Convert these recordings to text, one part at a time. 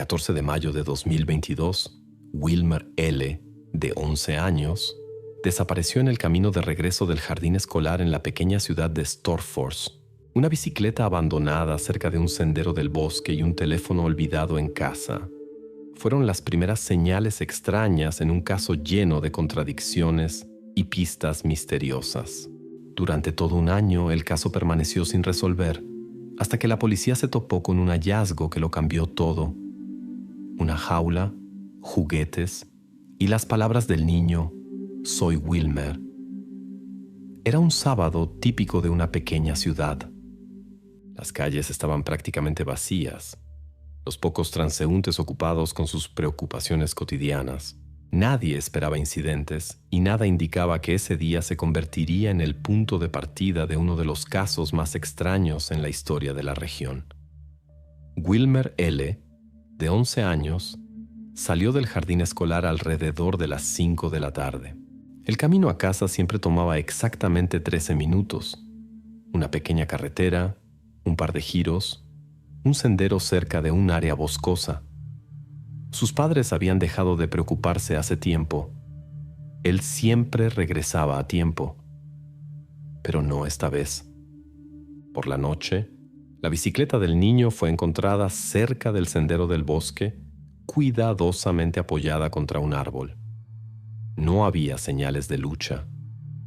14 de mayo de 2022, Wilmer L., de 11 años, desapareció en el camino de regreso del jardín escolar en la pequeña ciudad de Storfors. Una bicicleta abandonada cerca de un sendero del bosque y un teléfono olvidado en casa fueron las primeras señales extrañas en un caso lleno de contradicciones y pistas misteriosas. Durante todo un año, el caso permaneció sin resolver, hasta que la policía se topó con un hallazgo que lo cambió todo. Una jaula, juguetes y las palabras del niño, «Soy Wilmer». Era un sábado típico de una pequeña ciudad. Las calles estaban prácticamente vacías, los pocos transeúntes ocupados con sus preocupaciones cotidianas. Nadie esperaba incidentes y nada indicaba que ese día se convertiría en el punto de partida de uno de los casos más extraños en la historia de la región. Wilmer L., de 11 años, salió del jardín escolar alrededor de las 5 de la tarde. El camino a casa siempre tomaba exactamente 13 minutos. Una pequeña carretera, un par de giros, un sendero cerca de un área boscosa. Sus padres habían dejado de preocuparse hace tiempo. Él siempre regresaba a tiempo, pero no esta vez. Por la noche, la bicicleta del niño fue encontrada cerca del sendero del bosque, cuidadosamente apoyada contra un árbol. No había señales de lucha,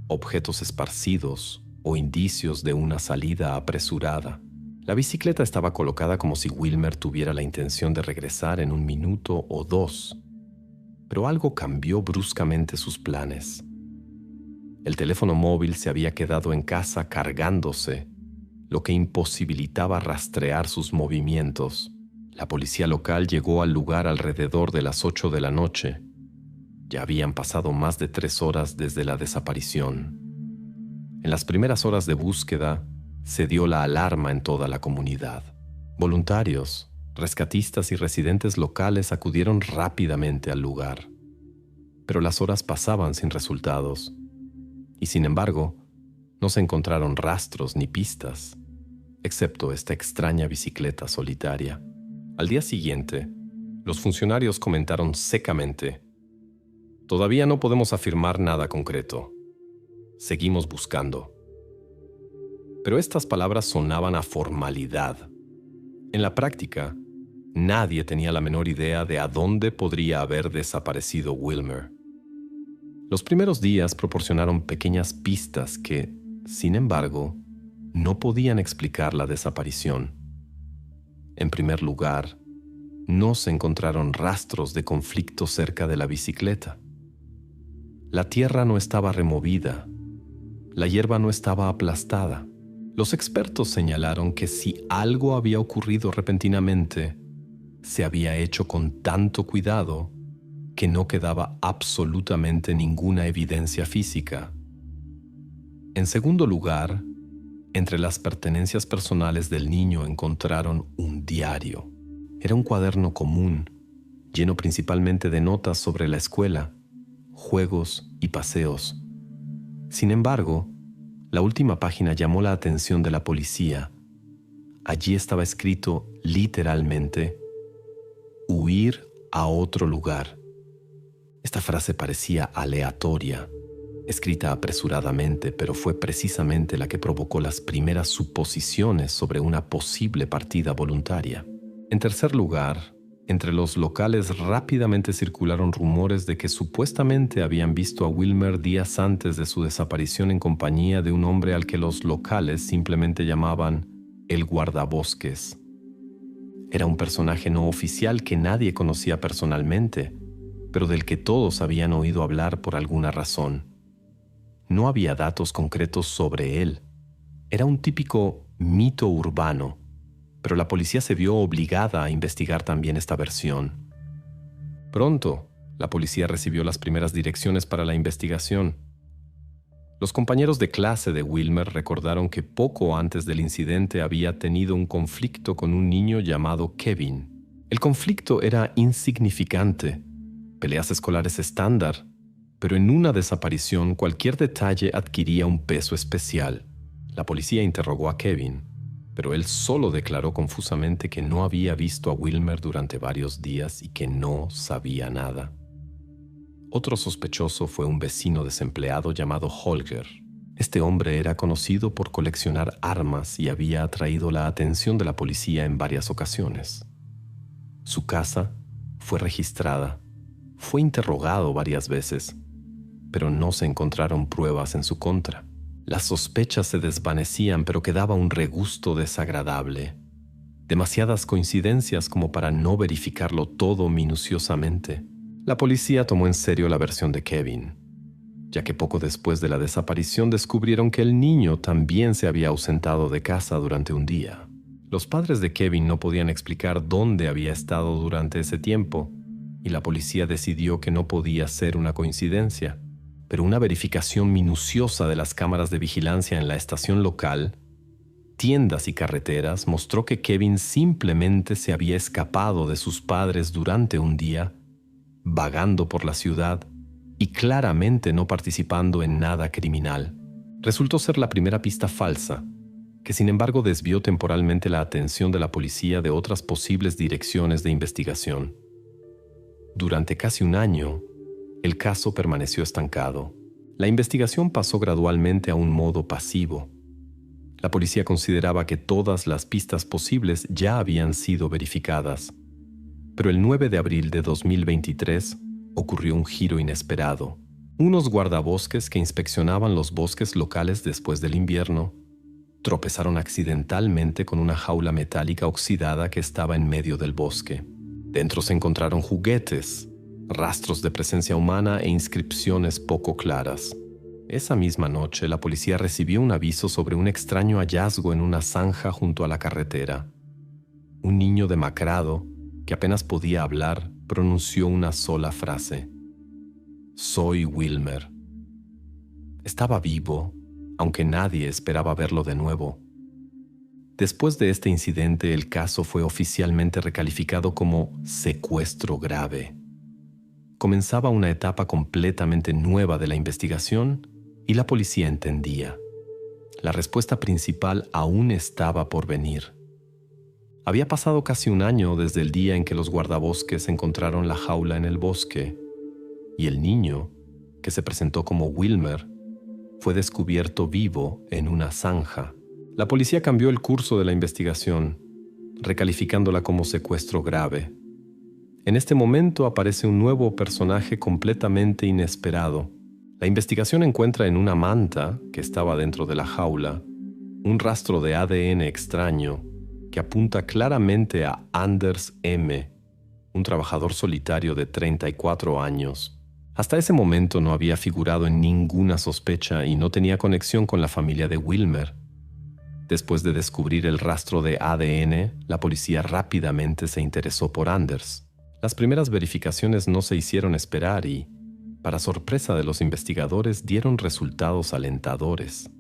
objetos esparcidos o indicios de una salida apresurada. La bicicleta estaba colocada como si Wilmer tuviera la intención de regresar en 1 minuto o 2, pero algo cambió bruscamente sus planes. El teléfono móvil se había quedado en casa cargándose, lo que imposibilitaba rastrear sus movimientos. La policía local llegó al lugar alrededor de las 8 de la noche. Ya habían pasado más de 3 horas desde la desaparición. En las primeras horas de búsqueda, se dio la alarma en toda la comunidad. Voluntarios, rescatistas y residentes locales acudieron rápidamente al lugar. Pero las horas pasaban sin resultados. Y sin embargo, no se encontraron rastros ni pistas, excepto esta extraña bicicleta solitaria. Al día siguiente, los funcionarios comentaron secamente: «Todavía no podemos afirmar nada concreto. Seguimos buscando». Pero estas palabras sonaban a formalidad. En la práctica, nadie tenía la menor idea de a dónde podría haber desaparecido Wilmer. Los primeros días proporcionaron pequeñas pistas que, sin embargo, no podían explicar la desaparición. En primer lugar, no se encontraron rastros de conflicto cerca de la bicicleta. La tierra no estaba removida. La hierba no estaba aplastada. Los expertos señalaron que si algo había ocurrido repentinamente, se había hecho con tanto cuidado que no quedaba absolutamente ninguna evidencia física. En segundo lugar, entre las pertenencias personales del niño encontraron un diario. Era un cuaderno común, lleno principalmente de notas sobre la escuela, juegos y paseos. Sin embargo, la última página llamó la atención de la policía. Allí estaba escrito literalmente: «Huir a otro lugar». Esta frase parecía aleatoria, escrita apresuradamente, pero fue precisamente la que provocó las primeras suposiciones sobre una posible partida voluntaria. En tercer lugar, entre los locales rápidamente circularon rumores de que supuestamente habían visto a Wilmer días antes de su desaparición en compañía de un hombre al que los locales simplemente llamaban el guardabosques. Era un personaje no oficial que nadie conocía personalmente, pero del que todos habían oído hablar por alguna razón. No había datos concretos sobre él. Era un típico mito urbano, pero la policía se vio obligada a investigar también esta versión. Pronto, la policía recibió las primeras direcciones para la investigación. Los compañeros de clase de Wilmer recordaron que poco antes del incidente había tenido un conflicto con un niño llamado Kevin. El conflicto era insignificante, peleas escolares estándar, pero en una desaparición cualquier detalle adquiría un peso especial. La policía interrogó a Kevin. pero él solo declaró confusamente que no había visto a Wilmer durante varios días y que no sabía nada. Otro sospechoso fue un vecino desempleado llamado Holger. Este hombre era conocido por coleccionar armas y había atraído la atención de la policía en varias ocasiones. Su casa fue registrada, fue interrogado varias veces, pero no se encontraron pruebas en su contra. Las sospechas se desvanecían, pero quedaba un regusto desagradable. Demasiadas coincidencias como para no verificarlo todo minuciosamente. La policía tomó en serio la versión de Kevin, ya que poco después de la desaparición descubrieron que el niño también se había ausentado de casa durante un día. Los padres de Kevin no podían explicar dónde había estado durante ese tiempo, y la policía decidió que no podía ser una coincidencia. Pero una verificación minuciosa de las cámaras de vigilancia en la estación local, tiendas y carreteras mostró que Kevin simplemente se había escapado de sus padres durante un día, vagando por la ciudad y claramente no participando en nada criminal. Resultó ser la primera pista falsa, que sin embargo desvió temporalmente la atención de la policía de otras posibles direcciones de investigación. Durante casi un año, el caso permaneció estancado. La investigación pasó gradualmente a un modo pasivo. La policía consideraba que todas las pistas posibles ya habían sido verificadas. Pero el 9 de abril de 2023 ocurrió un giro inesperado. Unos guardabosques que inspeccionaban los bosques locales después del invierno tropezaron accidentalmente con una jaula metálica oxidada que estaba en medio del bosque. Dentro se encontraron juguetes, rastros de presencia humana e inscripciones poco claras. Esa misma noche, la policía recibió un aviso sobre un extraño hallazgo en una zanja junto a la carretera. Un niño demacrado, que apenas podía hablar, pronunció una sola frase: «Soy Wilmer». Estaba vivo, aunque nadie esperaba verlo de nuevo. Después de este incidente, el caso fue oficialmente recalificado como secuestro grave. Comenzaba una etapa completamente nueva de la investigación y la policía entendía. La respuesta principal aún estaba por venir. Había pasado casi un año desde el día en que los guardabosques encontraron la jaula en el bosque, y el niño, que se presentó como Wilmer, fue descubierto vivo en una zanja. La policía cambió el curso de la investigación, recalificándola como secuestro grave. En este momento aparece un nuevo personaje completamente inesperado. La investigación encuentra en una manta que estaba dentro de la jaula un rastro de ADN extraño que apunta claramente a Anders M., un trabajador solitario de 34 años. Hasta ese momento no había figurado en ninguna sospecha y no tenía conexión con la familia de Wilmer. Después de descubrir el rastro de ADN, la policía rápidamente se interesó por Anders. Las primeras verificaciones no se hicieron esperar y, para sorpresa de los investigadores, dieron resultados alentadores.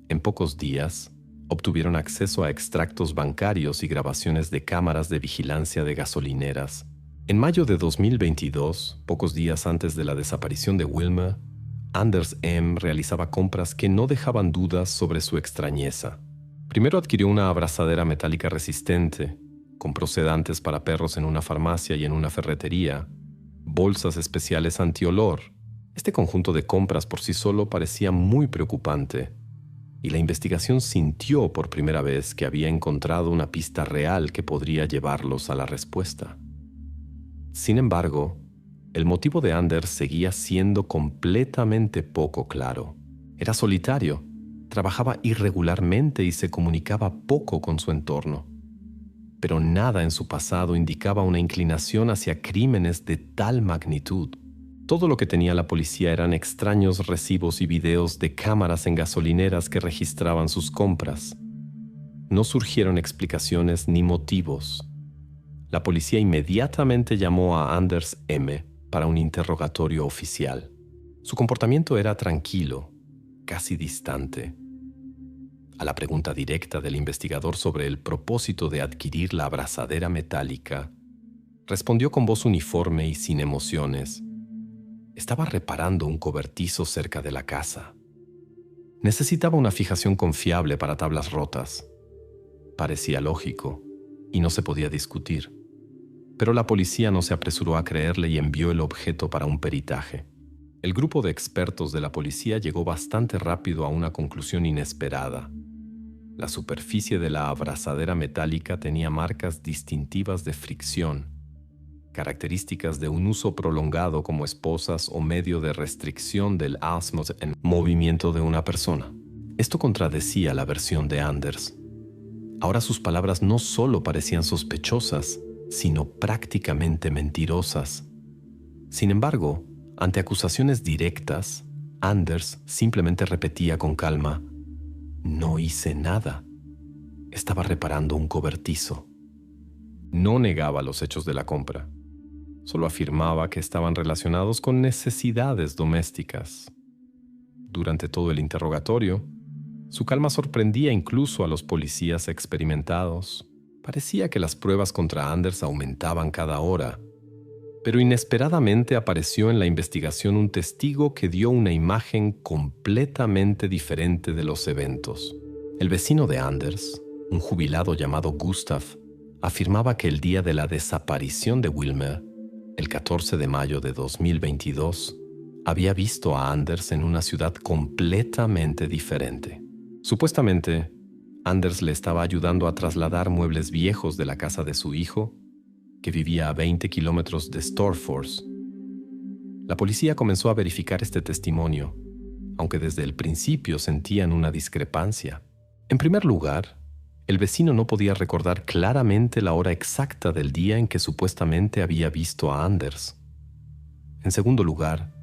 En pocos días, obtuvieron acceso a extractos bancarios y grabaciones de cámaras de vigilancia de gasolineras. En mayo de 2022, pocos días antes de la desaparición de Wilmer, Anders M. realizaba compras que no dejaban dudas sobre su extrañeza. Primero adquirió una abrazadera metálica resistente, compró sedantes para perros en una farmacia y en una ferretería, bolsas especiales antiolor. Este conjunto de compras por sí solo parecía muy preocupante, y la investigación sintió por primera vez que había encontrado una pista real que podría llevarlos a la respuesta. Sin embargo, el motivo de Anders seguía siendo completamente poco claro. Era solitario, trabajaba irregularmente y se comunicaba poco con su entorno. Pero nada en su pasado indicaba una inclinación hacia crímenes de tal magnitud. Todo lo que tenía la policía eran extraños recibos y videos de cámaras en gasolineras que registraban sus compras. No surgieron explicaciones ni motivos. La policía inmediatamente llamó a Anders M. para un interrogatorio oficial. Su comportamiento era tranquilo, casi distante. A la pregunta directa del investigador sobre el propósito de adquirir la abrazadera metálica, respondió con voz uniforme y sin emociones: estaba reparando un cobertizo cerca de la casa. Necesitaba una fijación confiable para tablas rotas. Parecía lógico y no se podía discutir. Pero la policía no se apresuró a creerle y envió el objeto para un peritaje. El grupo de expertos de la policía llegó bastante rápido a una conclusión inesperada. La superficie de la abrazadera metálica tenía marcas distintivas de fricción, características de un uso prolongado como esposas o medio de restricción del osmos en movimiento de una persona. Esto contradecía la versión de Anders. Ahora sus palabras no solo parecían sospechosas, sino prácticamente mentirosas. Sin embargo, ante acusaciones directas, Anders simplemente repetía con calma: «No hice nada. Estaba reparando un cobertizo». No negaba los hechos de la compra. Solo afirmaba que estaban relacionados con necesidades domésticas. Durante todo el interrogatorio, su calma sorprendía incluso a los policías experimentados. Parecía que las pruebas contra Anders aumentaban cada hora. Pero inesperadamente apareció en la investigación un testigo que dio una imagen completamente diferente de los eventos. El vecino de Anders, un jubilado llamado Gustav, afirmaba que el día de la desaparición de Wilmer, el 14 de mayo de 2022, había visto a Anders en una ciudad completamente diferente. Supuestamente, Anders le estaba ayudando a trasladar muebles viejos de la casa de su hijo, que vivía a 20 kilómetros de Storfors. La policía comenzó a verificar este testimonio, aunque desde el principio sentían una discrepancia. En primer lugar, el vecino no podía recordar claramente la hora exacta del día en que supuestamente había visto a Anders. En segundo lugar,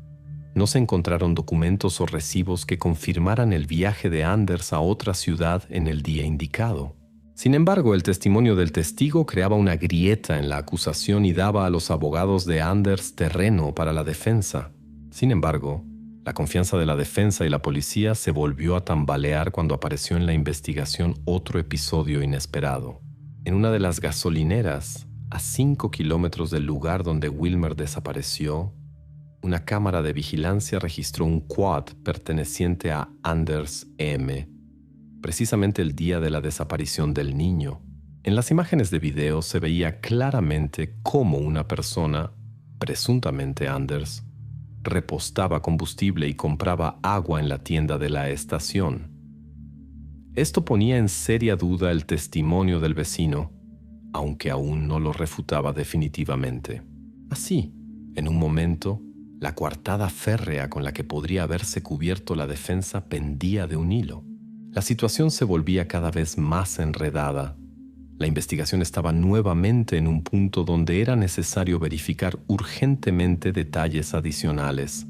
no se encontraron documentos o recibos que confirmaran el viaje de Anders a otra ciudad en el día indicado. Sin embargo, el testimonio del testigo creaba una grieta en la acusación y daba a los abogados de Anders terreno para la defensa. Sin embargo, la confianza de la defensa y la policía se volvió a tambalear cuando apareció en la investigación otro episodio inesperado. En una de las gasolineras, a 5 kilómetros del lugar donde Wilmer desapareció, una cámara de vigilancia registró un quad perteneciente a Anders M., precisamente el día de la desaparición del niño. En las imágenes de video se veía claramente cómo una persona, presuntamente Anders, repostaba combustible y compraba agua en la tienda de la estación. Esto ponía en seria duda el testimonio del vecino, aunque aún no lo refutaba definitivamente. Así, en un momento, la coartada férrea con la que podría haberse cubierto la defensa pendía de un hilo. La situación se volvía cada vez más enredada. La investigación estaba nuevamente en un punto donde era necesario verificar urgentemente detalles adicionales.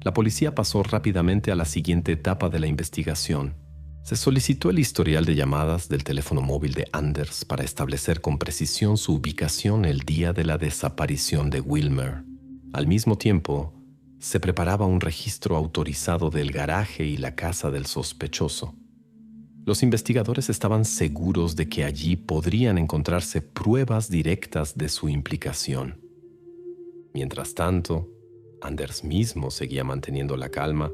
La policía pasó rápidamente a la siguiente etapa de la investigación. Se solicitó el historial de llamadas del teléfono móvil de Anders para establecer con precisión su ubicación el día de la desaparición de Wilmer. Al mismo tiempo, se preparaba un registro autorizado del garaje y la casa del sospechoso. Los investigadores estaban seguros de que allí podrían encontrarse pruebas directas de su implicación. Mientras tanto, Anders mismo seguía manteniendo la calma,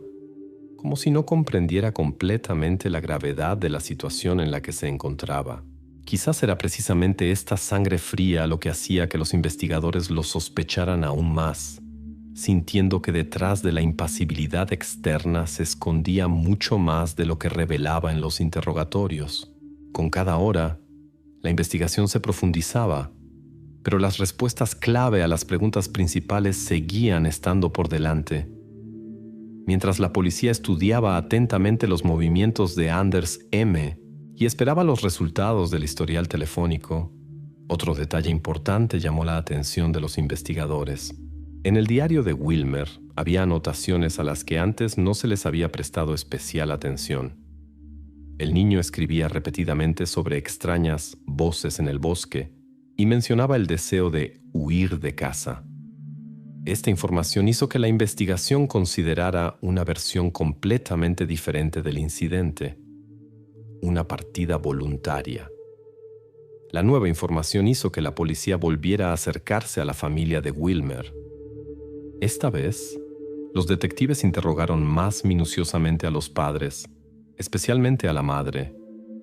como si no comprendiera completamente la gravedad de la situación en la que se encontraba. Quizás era precisamente esta sangre fría lo que hacía que los investigadores lo sospecharan aún más, sintiendo que detrás de la impasibilidad externa se escondía mucho más de lo que revelaba en los interrogatorios. Con cada hora, la investigación se profundizaba, pero las respuestas clave a las preguntas principales seguían estando por delante. Mientras la policía estudiaba atentamente los movimientos de Anders M. y esperaba los resultados del historial telefónico, otro detalle importante llamó la atención de los investigadores. En el diario de Wilmer había anotaciones a las que antes no se les había prestado especial atención. El niño escribía repetidamente sobre extrañas voces en el bosque y mencionaba el deseo de huir de casa. Esta información hizo que la investigación considerara una versión completamente diferente del incidente, una partida voluntaria. La nueva información hizo que la policía volviera a acercarse a la familia de Wilmer. Esta vez, los detectives interrogaron más minuciosamente a los padres, especialmente a la madre,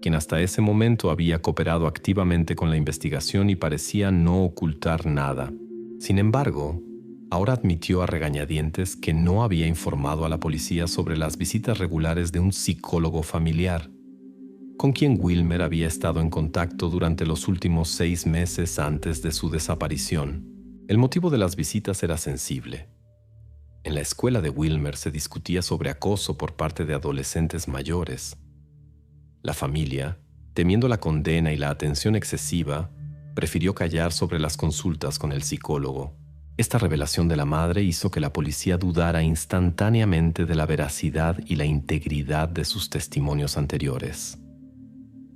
quien hasta ese momento había cooperado activamente con la investigación y parecía no ocultar nada. Sin embargo, ahora admitió a regañadientes que no había informado a la policía sobre las visitas regulares de un psicólogo familiar, con quien Wilmer había estado en contacto durante los últimos 6 meses antes de su desaparición. El motivo de las visitas era sensible. En la escuela de Wilmer se discutía sobre acoso por parte de adolescentes mayores. La familia, temiendo la condena y la atención excesiva, prefirió callar sobre las consultas con el psicólogo. Esta revelación de la madre hizo que la policía dudara instantáneamente de la veracidad y la integridad de sus testimonios anteriores.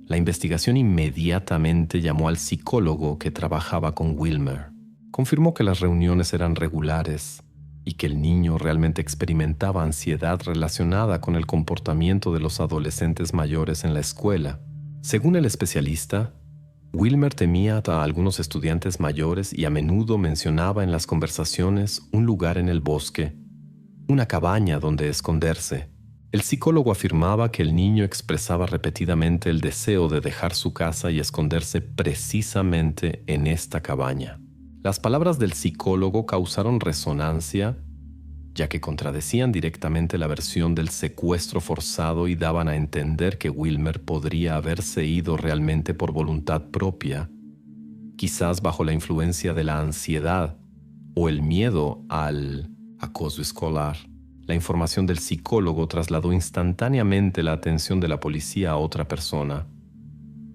La investigación inmediatamente llamó al psicólogo que trabajaba con Wilmer. Confirmó que las reuniones eran regulares y que el niño realmente experimentaba ansiedad relacionada con el comportamiento de los adolescentes mayores en la escuela. Según el especialista, Wilmer temía a algunos estudiantes mayores y a menudo mencionaba en las conversaciones un lugar en el bosque, una cabaña donde esconderse. El psicólogo afirmaba que el niño expresaba repetidamente el deseo de dejar su casa y esconderse precisamente en esta cabaña. Las palabras del psicólogo causaron resonancia, ya que contradecían directamente la versión del secuestro forzado y daban a entender que Wilmer podría haberse ido realmente por voluntad propia, quizás bajo la influencia de la ansiedad o el miedo al acoso escolar. La información del psicólogo trasladó instantáneamente la atención de la policía a otra persona,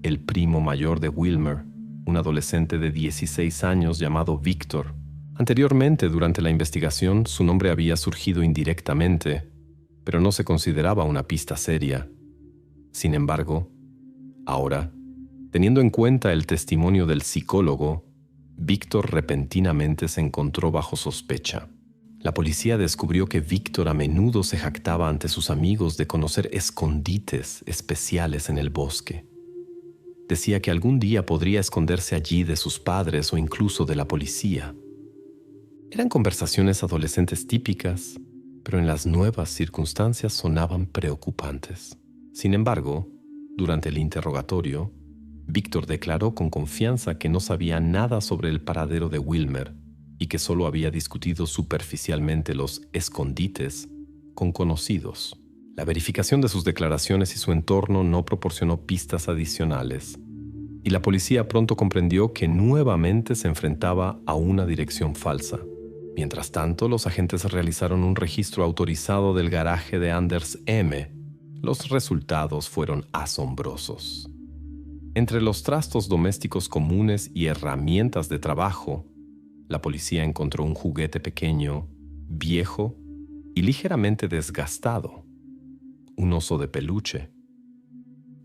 el primo mayor de Wilmer, un adolescente de 16 años llamado Víctor. Anteriormente, durante la investigación, su nombre había surgido indirectamente, pero no se consideraba una pista seria. Sin embargo, ahora, teniendo en cuenta el testimonio del psicólogo, Víctor repentinamente se encontró bajo sospecha. La policía descubrió que Víctor a menudo se jactaba ante sus amigos de conocer escondites especiales en el bosque. Decía que algún día podría esconderse allí de sus padres o incluso de la policía. Eran conversaciones adolescentes típicas, pero en las nuevas circunstancias sonaban preocupantes. Sin embargo, durante el interrogatorio, Víctor declaró con confianza que no sabía nada sobre el paradero de Wilmer y que solo había discutido superficialmente los escondites con conocidos. La verificación de sus declaraciones y su entorno no proporcionó pistas adicionales, y la policía pronto comprendió que nuevamente se enfrentaba a una dirección falsa. Mientras tanto, los agentes realizaron un registro autorizado del garaje de Anders M. Los resultados fueron asombrosos. Entre los trastos domésticos comunes y herramientas de trabajo, la policía encontró un juguete pequeño, viejo y ligeramente desgastado. Un oso de peluche.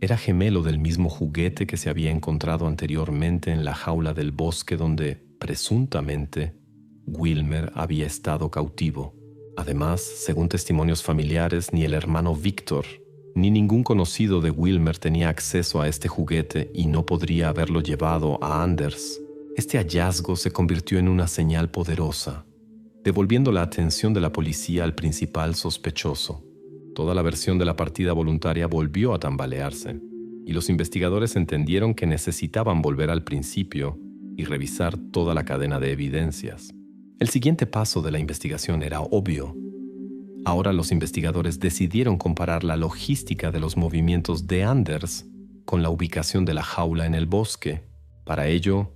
Era gemelo del mismo juguete que se había encontrado anteriormente en la jaula del bosque donde, presuntamente, Wilmer había estado cautivo. Además, según testimonios familiares, ni el hermano Víctor ni ningún conocido de Wilmer tenía acceso a este juguete y no podría haberlo llevado a Anders. Este hallazgo se convirtió en una señal poderosa, devolviendo la atención de la policía al principal sospechoso. Toda la versión de la partida voluntaria volvió a tambalearse, y los investigadores entendieron que necesitaban volver al principio y revisar toda la cadena de evidencias. El siguiente paso de la investigación era obvio. Ahora los investigadores decidieron comparar la logística de los movimientos de Anders con la ubicación de la jaula en el bosque. Para ello,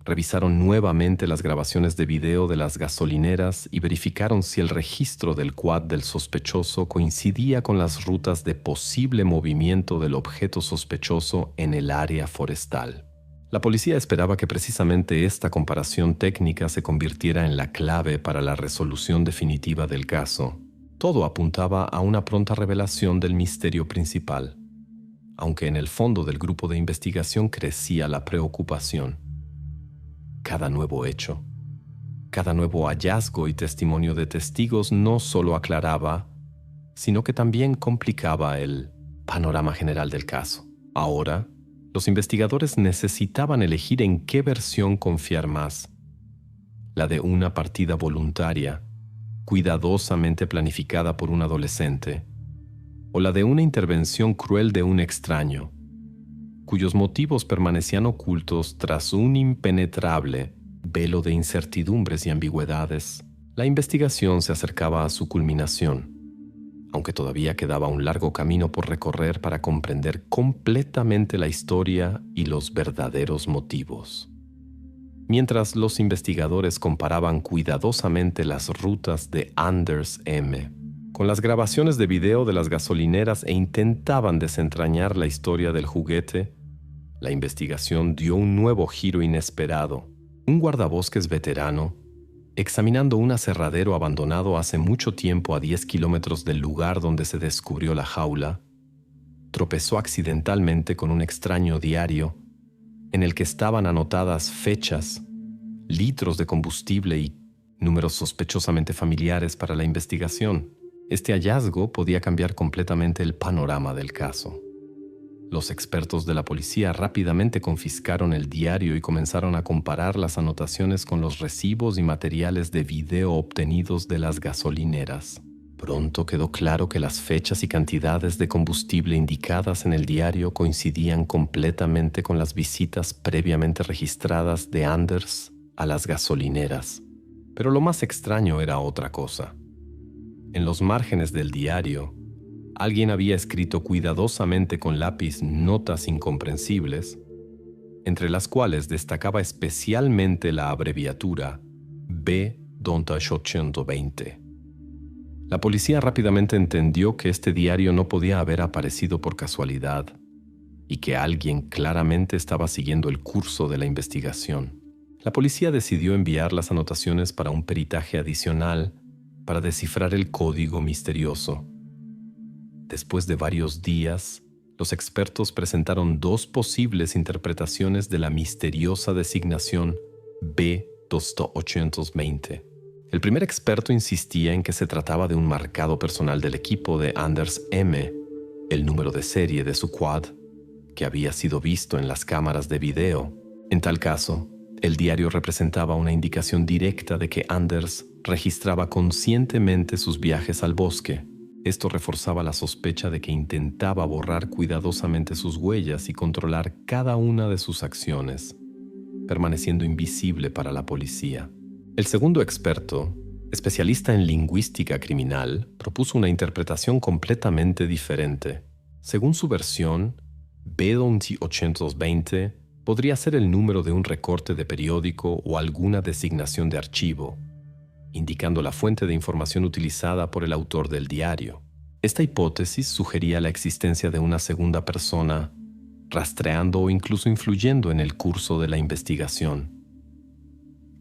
revisaron nuevamente las grabaciones de video de las gasolineras y verificaron si el registro del quad del sospechoso coincidía con las rutas de posible movimiento del objeto sospechoso en el área forestal. La policía esperaba que precisamente esta comparación técnica se convirtiera en la clave para la resolución definitiva del caso. Todo apuntaba a una pronta revelación del misterio principal, aunque en el fondo del grupo de investigación crecía la preocupación. Cada nuevo hecho, cada nuevo hallazgo y testimonio de testigos no solo aclaraba, sino que también complicaba el panorama general del caso. Ahora, los investigadores necesitaban elegir en qué versión confiar más: la de una partida voluntaria, cuidadosamente planificada por un adolescente, o la de una intervención cruel de un extraño, cuyos motivos permanecían ocultos tras un impenetrable velo de incertidumbres y ambigüedades. La investigación se acercaba a su culminación, aunque todavía quedaba un largo camino por recorrer para comprender completamente la historia y los verdaderos motivos. Mientras los investigadores comparaban cuidadosamente las rutas de Anders M. con las grabaciones de video de las gasolineras e intentaban desentrañar la historia del juguete, la investigación dio un nuevo giro inesperado. Un guardabosques veterano, examinando un aserradero abandonado hace mucho tiempo a 10 kilómetros del lugar donde se descubrió la jaula, tropezó accidentalmente con un extraño diario en el que estaban anotadas fechas, litros de combustible y números sospechosamente familiares para la investigación. Este hallazgo podía cambiar completamente el panorama del caso. Los expertos de la policía rápidamente confiscaron el diario y comenzaron a comparar las anotaciones con los recibos y materiales de video obtenidos de las gasolineras. Pronto quedó claro que las fechas y cantidades de combustible indicadas en el diario coincidían completamente con las visitas previamente registradas de Anders a las gasolineras. Pero lo más extraño era otra cosa. En los márgenes del diario, alguien había escrito cuidadosamente con lápiz notas incomprensibles, entre las cuales destacaba especialmente la abreviatura B.820. La policía rápidamente entendió que este diario no podía haber aparecido por casualidad y que alguien claramente estaba siguiendo el curso de la investigación. La policía decidió enviar las anotaciones para un peritaje adicional para descifrar el código misterioso. Después de varios días, los expertos presentaron dos posibles interpretaciones de la misteriosa designación B.820. El primer experto insistía en que se trataba de un marcado personal del equipo de Anders M., el número de serie de su quad, que había sido visto en las cámaras de video. En tal caso, el diario representaba una indicación directa de que Anders registraba conscientemente sus viajes al bosque. Esto reforzaba la sospecha de que intentaba borrar cuidadosamente sus huellas y controlar cada una de sus acciones, permaneciendo invisible para la policía. El segundo experto, especialista en lingüística criminal, propuso una interpretación completamente diferente. Según su versión, B.820 podría ser el número de un recorte de periódico o alguna designación de archivo, indicando la fuente de información utilizada por el autor del diario. Esta hipótesis sugería la existencia de una segunda persona, rastreando o incluso influyendo en el curso de la investigación.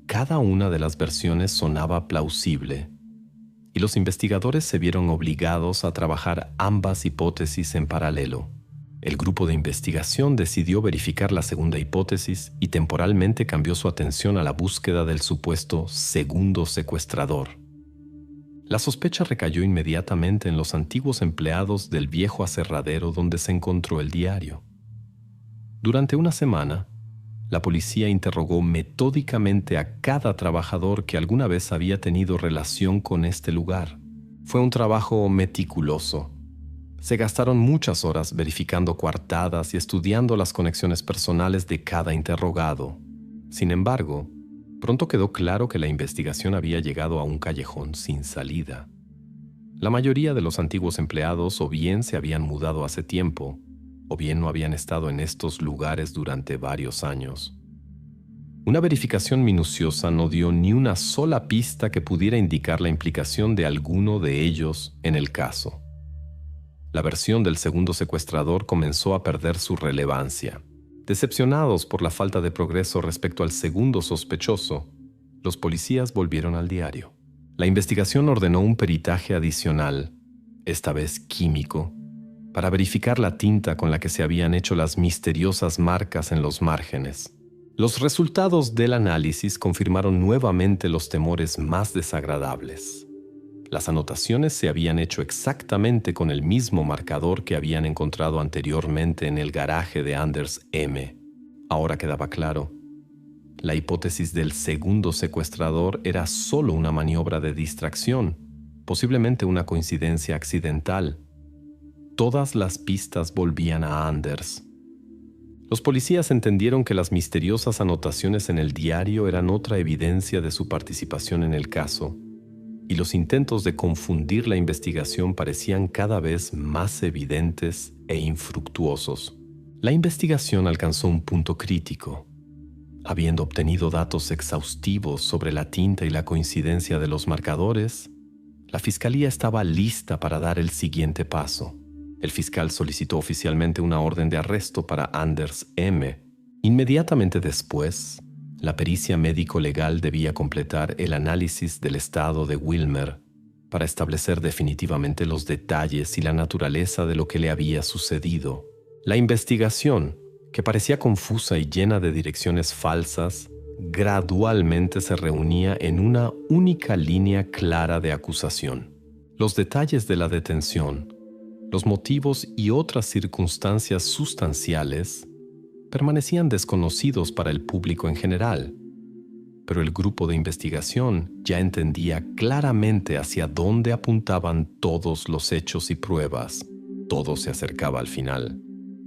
Cada una de las versiones sonaba plausible, y los investigadores se vieron obligados a trabajar ambas hipótesis en paralelo. El grupo de investigación decidió verificar la segunda hipótesis y temporalmente cambió su atención a la búsqueda del supuesto segundo secuestrador. La sospecha recayó inmediatamente en los antiguos empleados del viejo aserradero donde se encontró el diario. Durante una semana, la policía interrogó metódicamente a cada trabajador que alguna vez había tenido relación con este lugar. Fue un trabajo meticuloso. Se gastaron muchas horas verificando coartadas y estudiando las conexiones personales de cada interrogado. Sin embargo, pronto quedó claro que la investigación había llegado a un callejón sin salida. La mayoría de los antiguos empleados o bien se habían mudado hace tiempo, o bien no habían estado en estos lugares durante varios años. Una verificación minuciosa no dio ni una sola pista que pudiera indicar la implicación de alguno de ellos en el caso. La versión del segundo secuestrador comenzó a perder su relevancia. Decepcionados por la falta de progreso respecto al segundo sospechoso, los policías volvieron al diario. La investigación ordenó un peritaje adicional, esta vez químico, para verificar la tinta con la que se habían hecho las misteriosas marcas en los márgenes. Los resultados del análisis confirmaron nuevamente los temores más desagradables. Las anotaciones se habían hecho exactamente con el mismo marcador que habían encontrado anteriormente en el garaje de Anders M. Ahora quedaba claro. La hipótesis del segundo secuestrador era solo una maniobra de distracción, posiblemente una coincidencia accidental. Todas las pistas volvían a Anders. Los policías entendieron que las misteriosas anotaciones en el diario eran otra evidencia de su participación en el caso, y los intentos de confundir la investigación parecían cada vez más evidentes e infructuosos. La investigación alcanzó un punto crítico. Habiendo obtenido datos exhaustivos sobre la tinta y la coincidencia de los marcadores, la fiscalía estaba lista para dar el siguiente paso. El fiscal solicitó oficialmente una orden de arresto para Anders M. Inmediatamente después, la pericia médico-legal debía completar el análisis del estado de Wilmer para establecer definitivamente los detalles y la naturaleza de lo que le había sucedido. La investigación, que parecía confusa y llena de direcciones falsas, gradualmente se reunía en una única línea clara de acusación. Los detalles de la detención, los motivos y otras circunstancias sustanciales permanecían desconocidos para el público en general, pero el grupo de investigación ya entendía claramente hacia dónde apuntaban todos los hechos y pruebas. Todo se acercaba al final,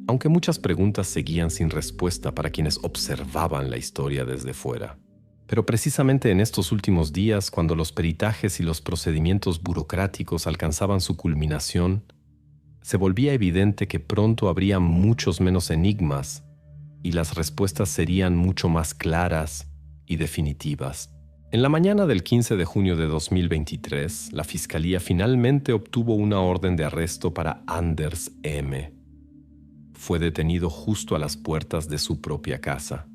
aunque muchas preguntas seguían sin respuesta para quienes observaban la historia desde fuera. Pero precisamente en estos últimos días, cuando los peritajes y los procedimientos burocráticos alcanzaban su culminación, se volvía evidente que pronto habría muchos menos enigmas y las respuestas serían mucho más claras y definitivas. En la mañana del 15 de junio de 2023, la Fiscalía finalmente obtuvo una orden de arresto para Anders M. Fue detenido justo a las puertas de su propia casa.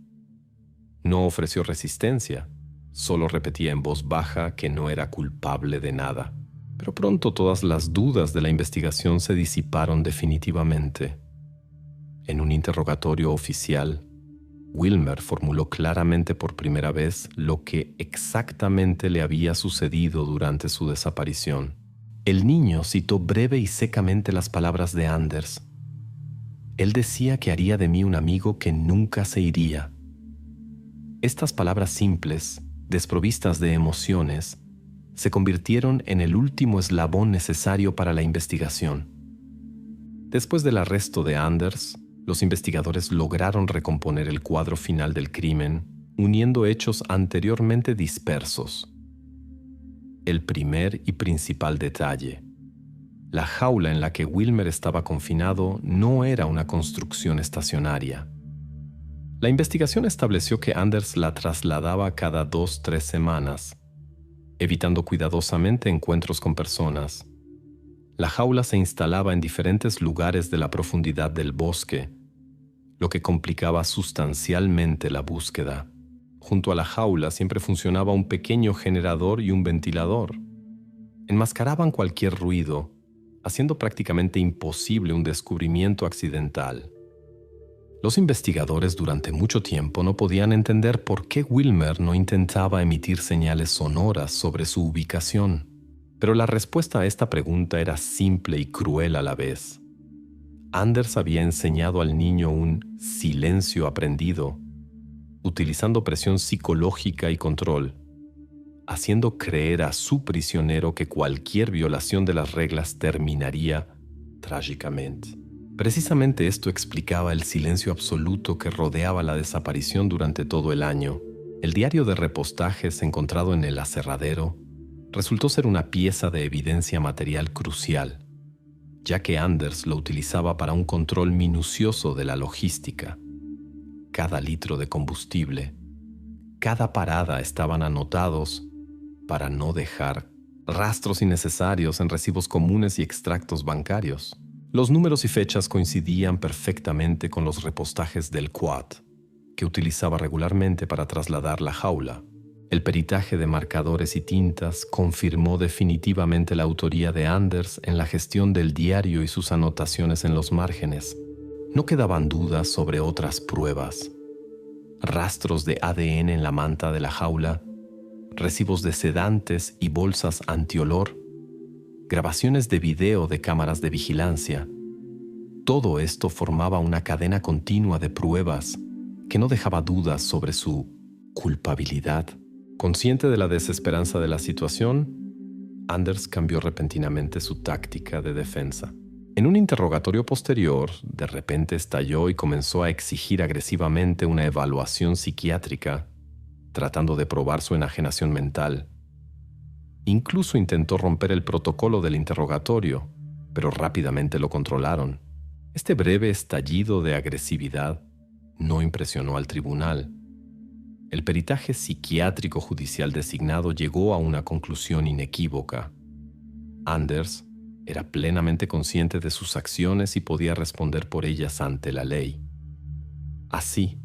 No ofreció resistencia, solo repetía en voz baja que no era culpable de nada. Pero pronto todas las dudas de la investigación se disiparon definitivamente. En un interrogatorio oficial, Wilmer formuló claramente por primera vez lo que exactamente le había sucedido durante su desaparición. El niño citó breve y secamente las palabras de Anders. Él decía que haría de mí un amigo que nunca se iría. Estas palabras simples, desprovistas de emociones, se convirtieron en el último eslabón necesario para la investigación. Después del arresto de Anders, los investigadores lograron recomponer el cuadro final del crimen, uniendo hechos anteriormente dispersos. El primer y principal detalle: la jaula en la que Wilmer estaba confinado no era una construcción estacionaria. La investigación estableció que Anders la trasladaba cada 2-3 semanas, evitando cuidadosamente encuentros con personas. La jaula se instalaba en diferentes lugares de la profundidad del bosque, lo que complicaba sustancialmente la búsqueda. Junto a la jaula siempre funcionaba un pequeño generador y un ventilador. Enmascaraban cualquier ruido, haciendo prácticamente imposible un descubrimiento accidental. Los investigadores durante mucho tiempo no podían entender por qué Wilmer no intentaba emitir señales sonoras sobre su ubicación. Pero la respuesta a esta pregunta era simple y cruel a la vez. Anders había enseñado al niño un silencio aprendido, utilizando presión psicológica y control, haciendo creer a su prisionero que cualquier violación de las reglas terminaría trágicamente. Precisamente esto explicaba el silencio absoluto que rodeaba la desaparición durante todo el año. El diario de repostajes encontrado en el aserradero resultó ser una pieza de evidencia material crucial, ya que Anders lo utilizaba para un control minucioso de la logística. Cada litro de combustible, cada parada estaban anotados para no dejar rastros innecesarios en recibos comunes y extractos bancarios. Los números y fechas coincidían perfectamente con los repostajes del quad, que utilizaba regularmente para trasladar la jaula. El peritaje de marcadores y tintas confirmó definitivamente la autoría de Anders en la gestión del diario y sus anotaciones en los márgenes. No quedaban dudas sobre otras pruebas. Rastros de ADN en la manta de la jaula, recibos de sedantes y bolsas antiolor, grabaciones de video de cámaras de vigilancia. Todo esto formaba una cadena continua de pruebas que no dejaba dudas sobre su culpabilidad. Consciente de la desesperanza de la situación, Anders cambió repentinamente su táctica de defensa. En un interrogatorio posterior, de repente estalló y comenzó a exigir agresivamente una evaluación psiquiátrica, tratando de probar su enajenación mental. Incluso intentó romper el protocolo del interrogatorio, pero rápidamente lo controlaron. Este breve estallido de agresividad no impresionó al tribunal. El peritaje psiquiátrico judicial designado llegó a una conclusión inequívoca. Anders era plenamente consciente de sus acciones y podía responder por ellas ante la ley. Así,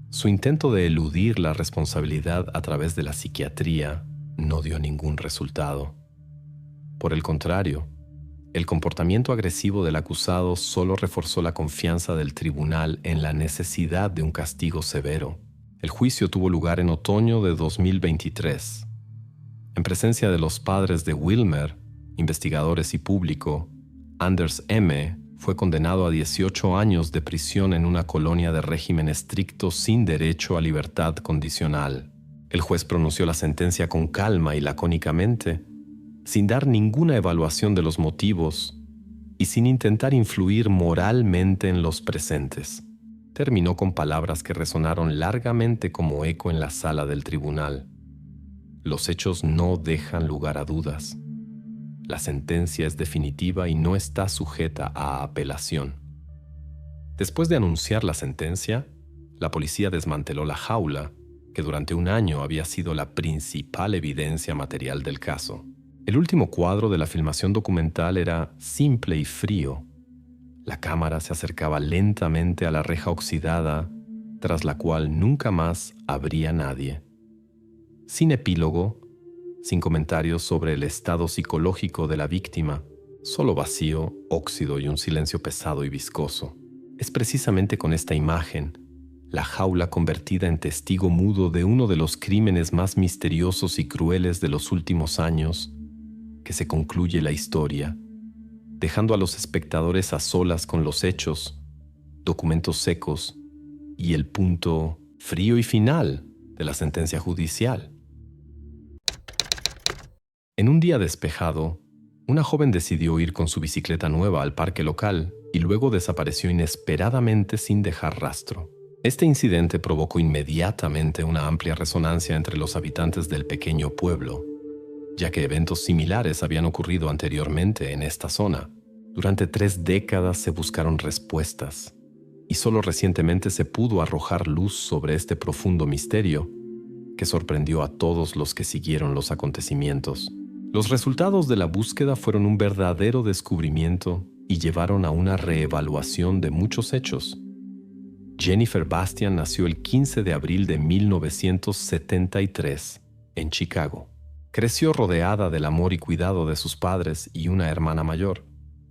su intento de eludir la responsabilidad a través de la psiquiatría no dio ningún resultado. Por el contrario, el comportamiento agresivo del acusado solo reforzó la confianza del tribunal en la necesidad de un castigo severo. El juicio tuvo lugar en otoño de 2023. En presencia de los padres de Wilmer, investigadores y público, Anders M. fue condenado a 18 años de prisión en una colonia de régimen estricto sin derecho a libertad condicional. El juez pronunció la sentencia con calma y lacónicamente, sin dar ninguna evaluación de los motivos y sin intentar influir moralmente en los presentes. Terminó con palabras que resonaron largamente como eco en la sala del tribunal. Los hechos no dejan lugar a dudas. La sentencia es definitiva y no está sujeta a apelación. Después de anunciar la sentencia, la policía desmanteló la jaula, que durante un año había sido la principal evidencia material del caso. El último cuadro de la filmación documental era simple y frío. La cámara se acercaba lentamente a la reja oxidada, tras la cual nunca más habría nadie. Sin epílogo, sin comentarios sobre el estado psicológico de la víctima, solo vacío, óxido y un silencio pesado y viscoso. Es precisamente con esta imagen, la jaula convertida en testigo mudo de uno de los crímenes más misteriosos y crueles de los últimos años, que se concluye la historia, dejando a los espectadores a solas con los hechos, documentos secos y el punto frío y final de la sentencia judicial. En un día despejado, una joven decidió ir con su bicicleta nueva al parque local y luego desapareció inesperadamente sin dejar rastro. Este incidente provocó inmediatamente una amplia resonancia entre los habitantes del pequeño pueblo, ya que eventos similares habían ocurrido anteriormente en esta zona. Durante 3 décadas se buscaron respuestas, y solo recientemente se pudo arrojar luz sobre este profundo misterio que sorprendió a todos los que siguieron los acontecimientos. Los resultados de la búsqueda fueron un verdadero descubrimiento y llevaron a una reevaluación de muchos hechos. Jennifer Bastian nació el 15 de abril de 1973 en Chicago. Creció rodeada del amor y cuidado de sus padres y una hermana mayor,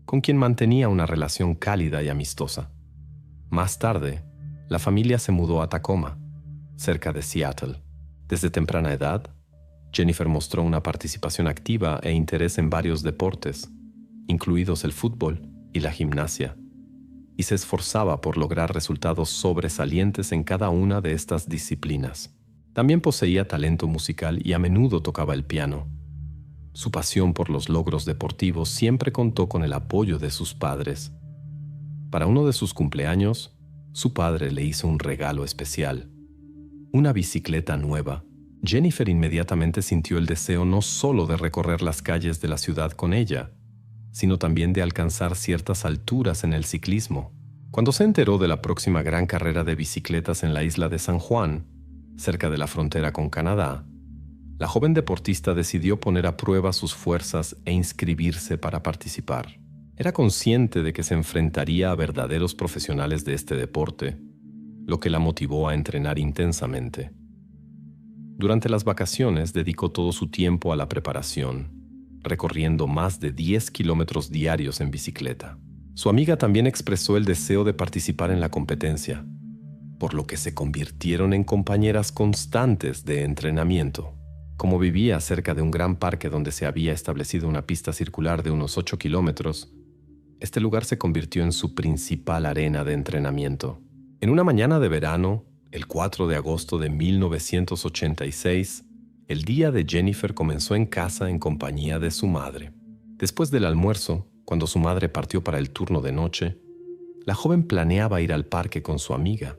con quien mantenía una relación cálida y amistosa. Más tarde, la familia se mudó a Tacoma, cerca de Seattle. Desde temprana edad, Jennifer mostró una participación activa e interés en varios deportes, incluidos el fútbol y la gimnasia, y se esforzaba por lograr resultados sobresalientes en cada una de estas disciplinas. También poseía talento musical y a menudo tocaba el piano. Su pasión por los logros deportivos siempre contó con el apoyo de sus padres. Para uno de sus cumpleaños, su padre le hizo un regalo especial: una bicicleta nueva. Jennifer inmediatamente sintió el deseo no solo de recorrer las calles de la ciudad con ella, sino también de alcanzar ciertas alturas en el ciclismo. Cuando se enteró de la próxima gran carrera de bicicletas en la isla de San Juan, cerca de la frontera con Canadá, la joven deportista decidió poner a prueba sus fuerzas e inscribirse para participar. Era consciente de que se enfrentaría a verdaderos profesionales de este deporte, lo que la motivó a entrenar intensamente. Durante las vacaciones dedicó todo su tiempo a la preparación, recorriendo más de 10 kilómetros diarios en bicicleta. Su amiga también expresó el deseo de participar en la competencia, por lo que se convirtieron en compañeras constantes de entrenamiento. Como vivía cerca de un gran parque donde se había establecido una pista circular de unos 8 kilómetros, este lugar se convirtió en su principal arena de entrenamiento. En una mañana de verano, el 4 de agosto de 1986, el día de Jennifer comenzó en casa en compañía de su madre. Después del almuerzo, Cuando su madre partió para el turno de noche, la joven planeaba ir al parque con su amiga.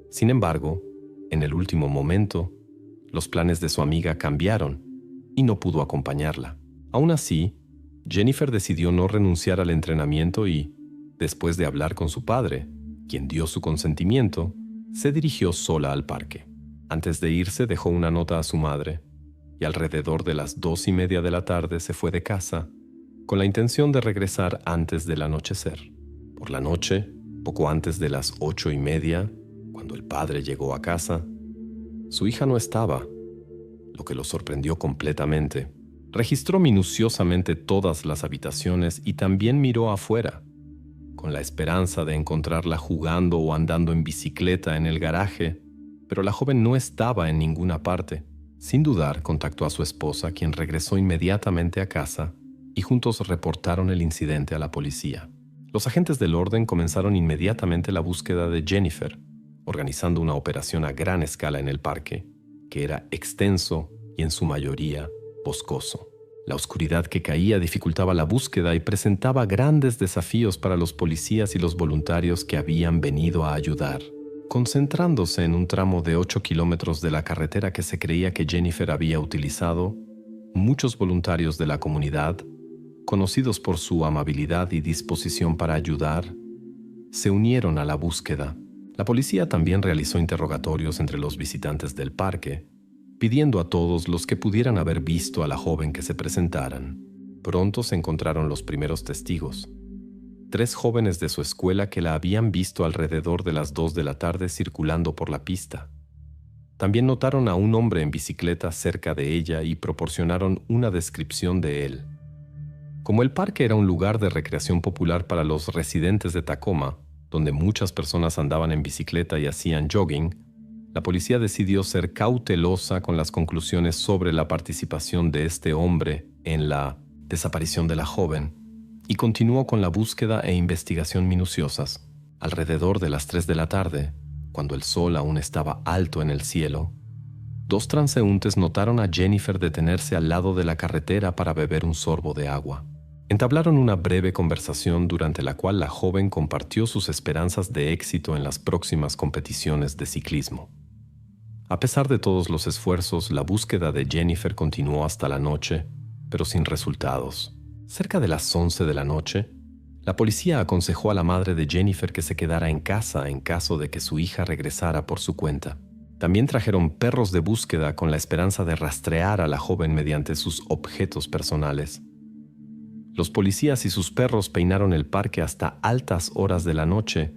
Sin embargo, en el último momento, los planes de su amiga cambiaron y no pudo acompañarla. Aún así, Jennifer decidió no renunciar al entrenamiento y, después de hablar con su padre, quien dio su consentimiento, se dirigió sola al parque. Antes de irse, dejó una nota a su madre y alrededor de las 2:30 de la tarde se fue de casa con la intención de regresar antes del anochecer. Por la noche, poco antes de las 8:30, cuando el padre llegó a casa, su hija no estaba, lo que lo sorprendió completamente. Registró minuciosamente todas las habitaciones y también miró afuera, con la esperanza de encontrarla jugando o andando en bicicleta en el garaje, pero la joven no estaba en ninguna parte. Sin dudar, contactó a su esposa, quien regresó inmediatamente a casa y juntos reportaron el incidente a la policía. Los agentes del orden comenzaron inmediatamente la búsqueda de Jennifer, organizando una operación a gran escala en el parque, que era extenso y en su mayoría boscoso. La oscuridad que caía dificultaba la búsqueda y presentaba grandes desafíos para los policías y los voluntarios que habían venido a ayudar. Concentrándose en un tramo de 8 kilómetros de la carretera que se creía que Jennifer había utilizado, muchos voluntarios de la comunidad, conocidos por su amabilidad y disposición para ayudar, se unieron a la búsqueda. La policía también realizó interrogatorios entre los visitantes del parque, pidiendo a todos los que pudieran haber visto a la joven que se presentaran. Pronto se encontraron los primeros testigos. 3 jóvenes de su escuela que la habían visto alrededor de las 2 de la tarde circulando por la pista. También notaron a un hombre en bicicleta cerca de ella y proporcionaron una descripción de él. Como el parque era un lugar de recreación popular para los residentes de Tacoma, donde muchas personas andaban en bicicleta y hacían jogging, la policía decidió ser cautelosa con las conclusiones sobre la participación de este hombre en la desaparición de la joven y continuó con la búsqueda e investigación minuciosas. Alrededor de las 3 de la tarde, cuando el sol aún estaba alto en el cielo, 2 transeúntes notaron a Jennifer detenerse al lado de la carretera para beber un sorbo de agua. Entablaron una breve conversación durante la cual la joven compartió sus esperanzas de éxito en las próximas competiciones de ciclismo. A pesar de todos los esfuerzos, la búsqueda de Jennifer continuó hasta la noche, pero sin resultados. Cerca de las 11 de la noche, la policía aconsejó a la madre de Jennifer que se quedara en casa en caso de que su hija regresara por su cuenta. También trajeron perros de búsqueda con la esperanza de rastrear a la joven mediante sus objetos personales. Los policías y sus perros peinaron el parque hasta altas horas de la noche,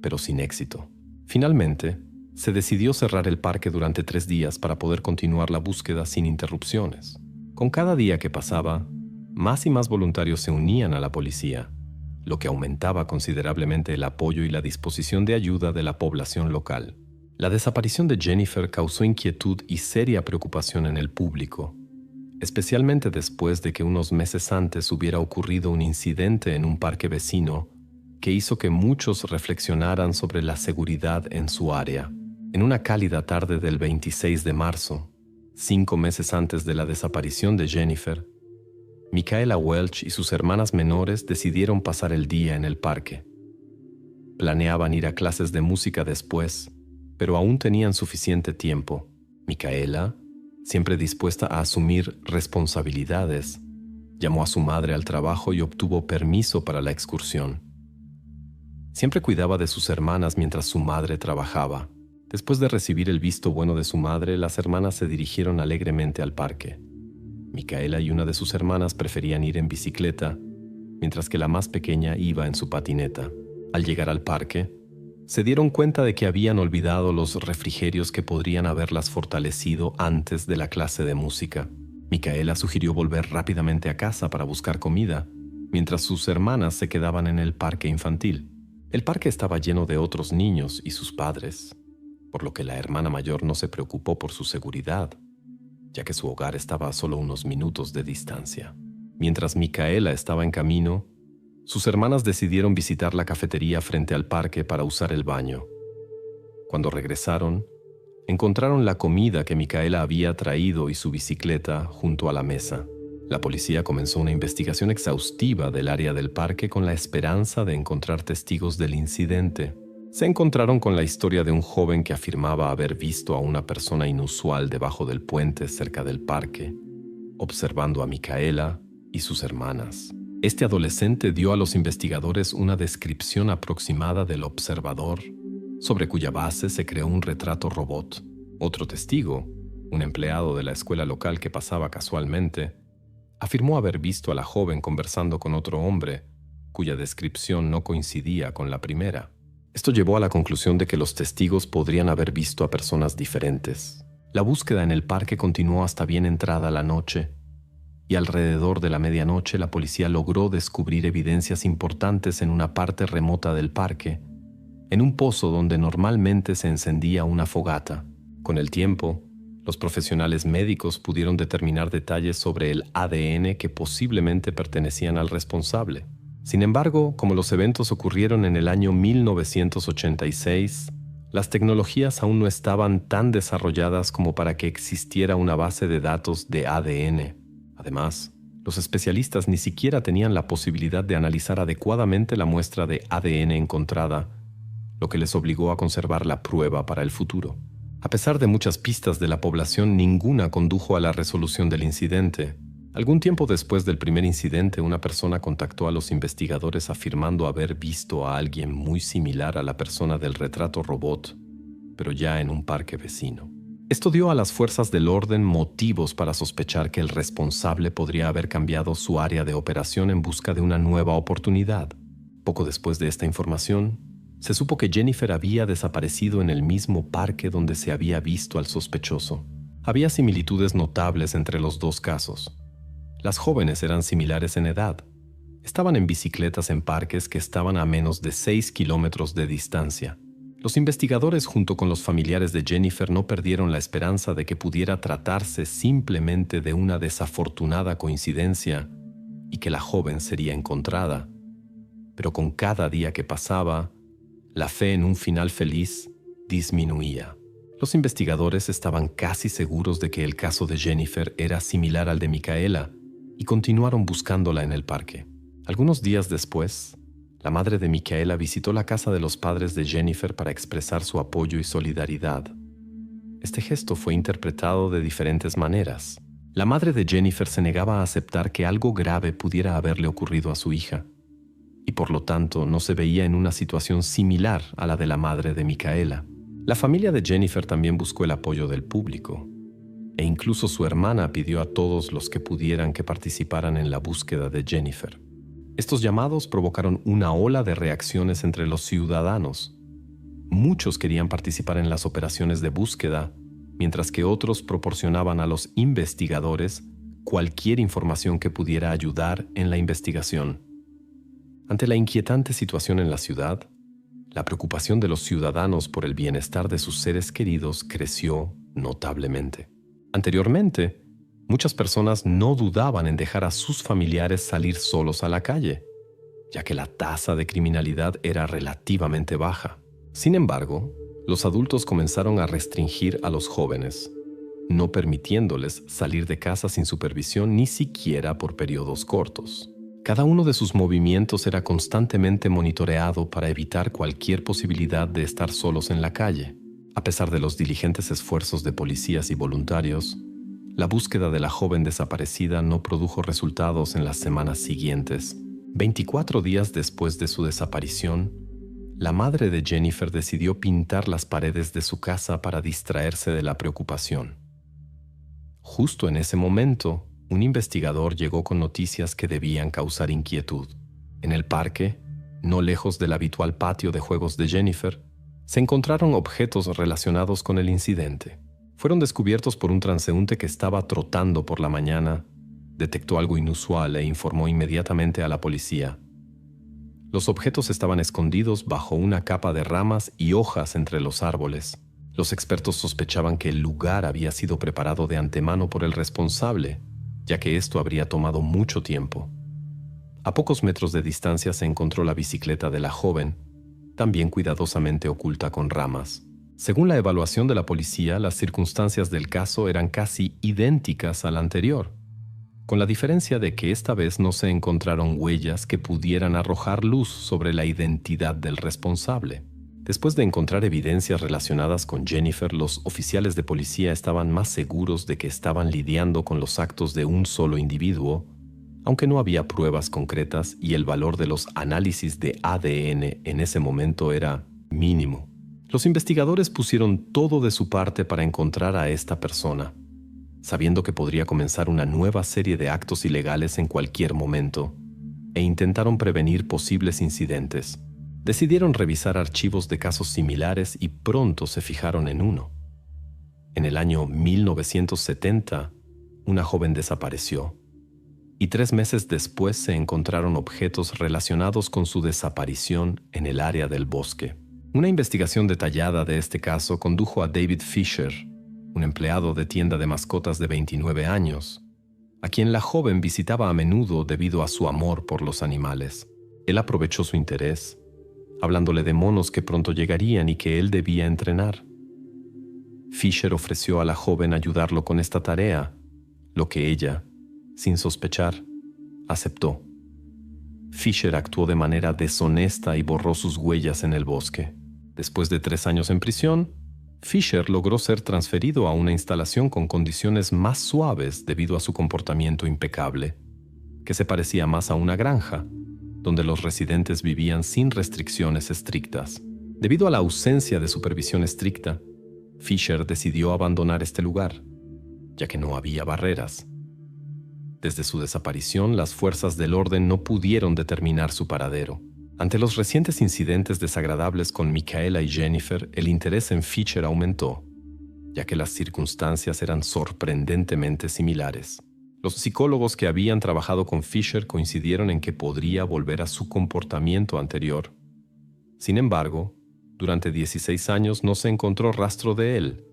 pero sin éxito. Finalmente, se decidió cerrar el parque durante 3 días para poder continuar la búsqueda sin interrupciones. Con cada día que pasaba, más y más voluntarios se unían a la policía, lo que aumentaba considerablemente el apoyo y la disposición de ayuda de la población local. La desaparición de Jennifer causó inquietud y seria preocupación en el público, especialmente después de que unos meses antes hubiera ocurrido un incidente en un parque vecino que hizo que muchos reflexionaran sobre la seguridad en su área. En una cálida tarde del 26 de marzo, 5 meses antes de la desaparición de Jennifer, Micaela Welch y sus hermanas menores decidieron pasar el día en el parque. Planeaban ir a clases de música después, pero aún tenían suficiente tiempo. Micaela, siempre dispuesta a asumir responsabilidades, llamó a su madre al trabajo y obtuvo permiso para la excursión. Siempre cuidaba de sus hermanas mientras su madre trabajaba. Después de recibir el visto bueno de su madre, las hermanas se dirigieron alegremente al parque. Micaela y una de sus hermanas preferían ir en bicicleta, mientras que la más pequeña iba en su patineta. Al llegar al parque, se dieron cuenta de que habían olvidado los refrigerios que podrían haberlas fortalecido antes de la clase de música. Micaela sugirió volver rápidamente a casa para buscar comida, mientras sus hermanas se quedaban en el parque infantil. El parque estaba lleno de otros niños y sus padres, por lo que la hermana mayor no se preocupó por su seguridad, ya que su hogar estaba a solo unos minutos de distancia. Mientras Micaela estaba en camino, sus hermanas decidieron visitar la cafetería frente al parque para usar el baño. Cuando regresaron, encontraron la comida que Micaela había traído y su bicicleta junto a la mesa. La policía comenzó una investigación exhaustiva del área del parque con la esperanza de encontrar testigos del incidente. Se encontraron con la historia de un joven que afirmaba haber visto a una persona inusual debajo del puente cerca del parque, observando a Micaela y sus hermanas. Este adolescente dio a los investigadores una descripción aproximada del observador, sobre cuya base se creó un retrato robot. Otro testigo, un empleado de la escuela local que pasaba casualmente, afirmó haber visto a la joven conversando con otro hombre, cuya descripción no coincidía con la primera. Esto llevó a la conclusión de que los testigos podrían haber visto a personas diferentes. La búsqueda en el parque continuó hasta bien entrada la noche, y alrededor de la medianoche la policía logró descubrir evidencias importantes en una parte remota del parque, en un pozo donde normalmente se encendía una fogata. Con el tiempo, los profesionales médicos pudieron determinar detalles sobre el ADN que posiblemente pertenecían al responsable. Sin embargo, como los eventos ocurrieron en el año 1986, las tecnologías aún no estaban tan desarrolladas como para que existiera una base de datos de ADN. Además, los especialistas ni siquiera tenían la posibilidad de analizar adecuadamente la muestra de ADN encontrada, lo que les obligó a conservar la prueba para el futuro. A pesar de muchas pistas de la población, ninguna condujo a la resolución del incidente. Algún tiempo después del primer incidente, una persona contactó a los investigadores afirmando haber visto a alguien muy similar a la persona del retrato robot, pero ya en un parque vecino. Esto dio a las fuerzas del orden motivos para sospechar que el responsable podría haber cambiado su área de operación en busca de una nueva oportunidad. Poco después de esta información, se supo que Jennifer había desaparecido en el mismo parque donde se había visto al sospechoso. Había similitudes notables entre los dos casos. Las jóvenes eran similares en edad. Estaban en bicicletas en parques que estaban a menos de 6 kilómetros de distancia. Los investigadores, junto con los familiares de Jennifer, no perdieron la esperanza de que pudiera tratarse simplemente de una desafortunada coincidencia y que la joven sería encontrada. Pero con cada día que pasaba, la fe en un final feliz disminuía. Los investigadores estaban casi seguros de que el caso de Jennifer era similar al de Micaela y continuaron buscándola en el parque. Algunos días después, la madre de Micaela visitó la casa de los padres de Jennifer para expresar su apoyo y solidaridad. Este gesto fue interpretado de diferentes maneras. La madre de Jennifer se negaba a aceptar que algo grave pudiera haberle ocurrido a su hija, y por lo tanto no se veía en una situación similar a la de la madre de Micaela. La familia de Jennifer también buscó el apoyo del público, e incluso su hermana pidió a todos los que pudieran que participaran en la búsqueda de Jennifer. Estos llamados provocaron una ola de reacciones entre los ciudadanos. Muchos querían participar en las operaciones de búsqueda, mientras que otros proporcionaban a los investigadores cualquier información que pudiera ayudar en la investigación. Ante la inquietante situación en la ciudad, la preocupación de los ciudadanos por el bienestar de sus seres queridos creció notablemente. Anteriormente, muchas personas no dudaban en dejar a sus familiares salir solos a la calle, ya que la tasa de criminalidad era relativamente baja. Sin embargo, los adultos comenzaron a restringir a los jóvenes, no permitiéndoles salir de casa sin supervisión ni siquiera por periodos cortos. Cada uno de sus movimientos era constantemente monitoreado para evitar cualquier posibilidad de estar solos en la calle. A pesar de los diligentes esfuerzos de policías y voluntarios, la búsqueda de la joven desaparecida no produjo resultados en las semanas siguientes. 24 días después de su desaparición, la madre de Jennifer decidió pintar las paredes de su casa para distraerse de la preocupación. Justo en ese momento, un investigador llegó con noticias que debían causar inquietud. En el parque, no lejos del habitual patio de juegos de Jennifer, se encontraron objetos relacionados con el incidente. Fueron descubiertos por un transeúnte que estaba trotando por la mañana, detectó algo inusual e informó inmediatamente a la policía. Los objetos estaban escondidos bajo una capa de ramas y hojas entre los árboles. Los expertos sospechaban que el lugar había sido preparado de antemano por el responsable, ya que esto habría tomado mucho tiempo. A pocos metros de distancia se encontró la bicicleta de la joven, también cuidadosamente oculta con ramas. Según la evaluación de la policía, las circunstancias del caso eran casi idénticas a la anterior. con la diferencia de que esta vez no se encontraron huellas que pudieran arrojar luz sobre la identidad del responsable. Después de encontrar evidencias relacionadas con Jennifer, los oficiales de policía estaban más seguros de que estaban lidiando con los actos de un solo individuo, aunque no había pruebas concretas y el valor de los análisis de ADN en ese momento era mínimo. Los investigadores pusieron todo de su parte para encontrar a esta persona, sabiendo que podría comenzar una nueva serie de actos ilegales en cualquier momento, e intentaron prevenir posibles incidentes. Decidieron revisar archivos de casos similares y pronto se fijaron en uno. En el año 1970, una joven desapareció, y 3 meses después se encontraron objetos relacionados con su desaparición en el área del bosque. Una investigación detallada de este caso condujo a David Fisher, un empleado de tienda de mascotas de 29 años, a quien la joven visitaba a menudo debido a su amor por los animales. Él aprovechó su interés, hablándole de monos que pronto llegarían y que él debía entrenar. Fisher ofreció a la joven ayudarlo con esta tarea, lo que ella, sin sospechar, aceptó. Fisher actuó de manera deshonesta y borró sus huellas en el bosque. Después de 3 años en prisión, Fisher logró ser transferido a una instalación con condiciones más suaves debido a su comportamiento impecable, que se parecía más a una granja, donde los residentes vivían sin restricciones estrictas. Debido a la ausencia de supervisión estricta, Fisher decidió abandonar este lugar, ya que no había barreras. Desde su desaparición, las fuerzas del orden no pudieron determinar su paradero. Ante los recientes incidentes desagradables con Michaela y Jennifer, el interés en Fisher aumentó, ya que las circunstancias eran sorprendentemente similares. Los psicólogos que habían trabajado con Fisher coincidieron en que podría volver a su comportamiento anterior. Sin embargo, durante 16 años no se encontró rastro de él,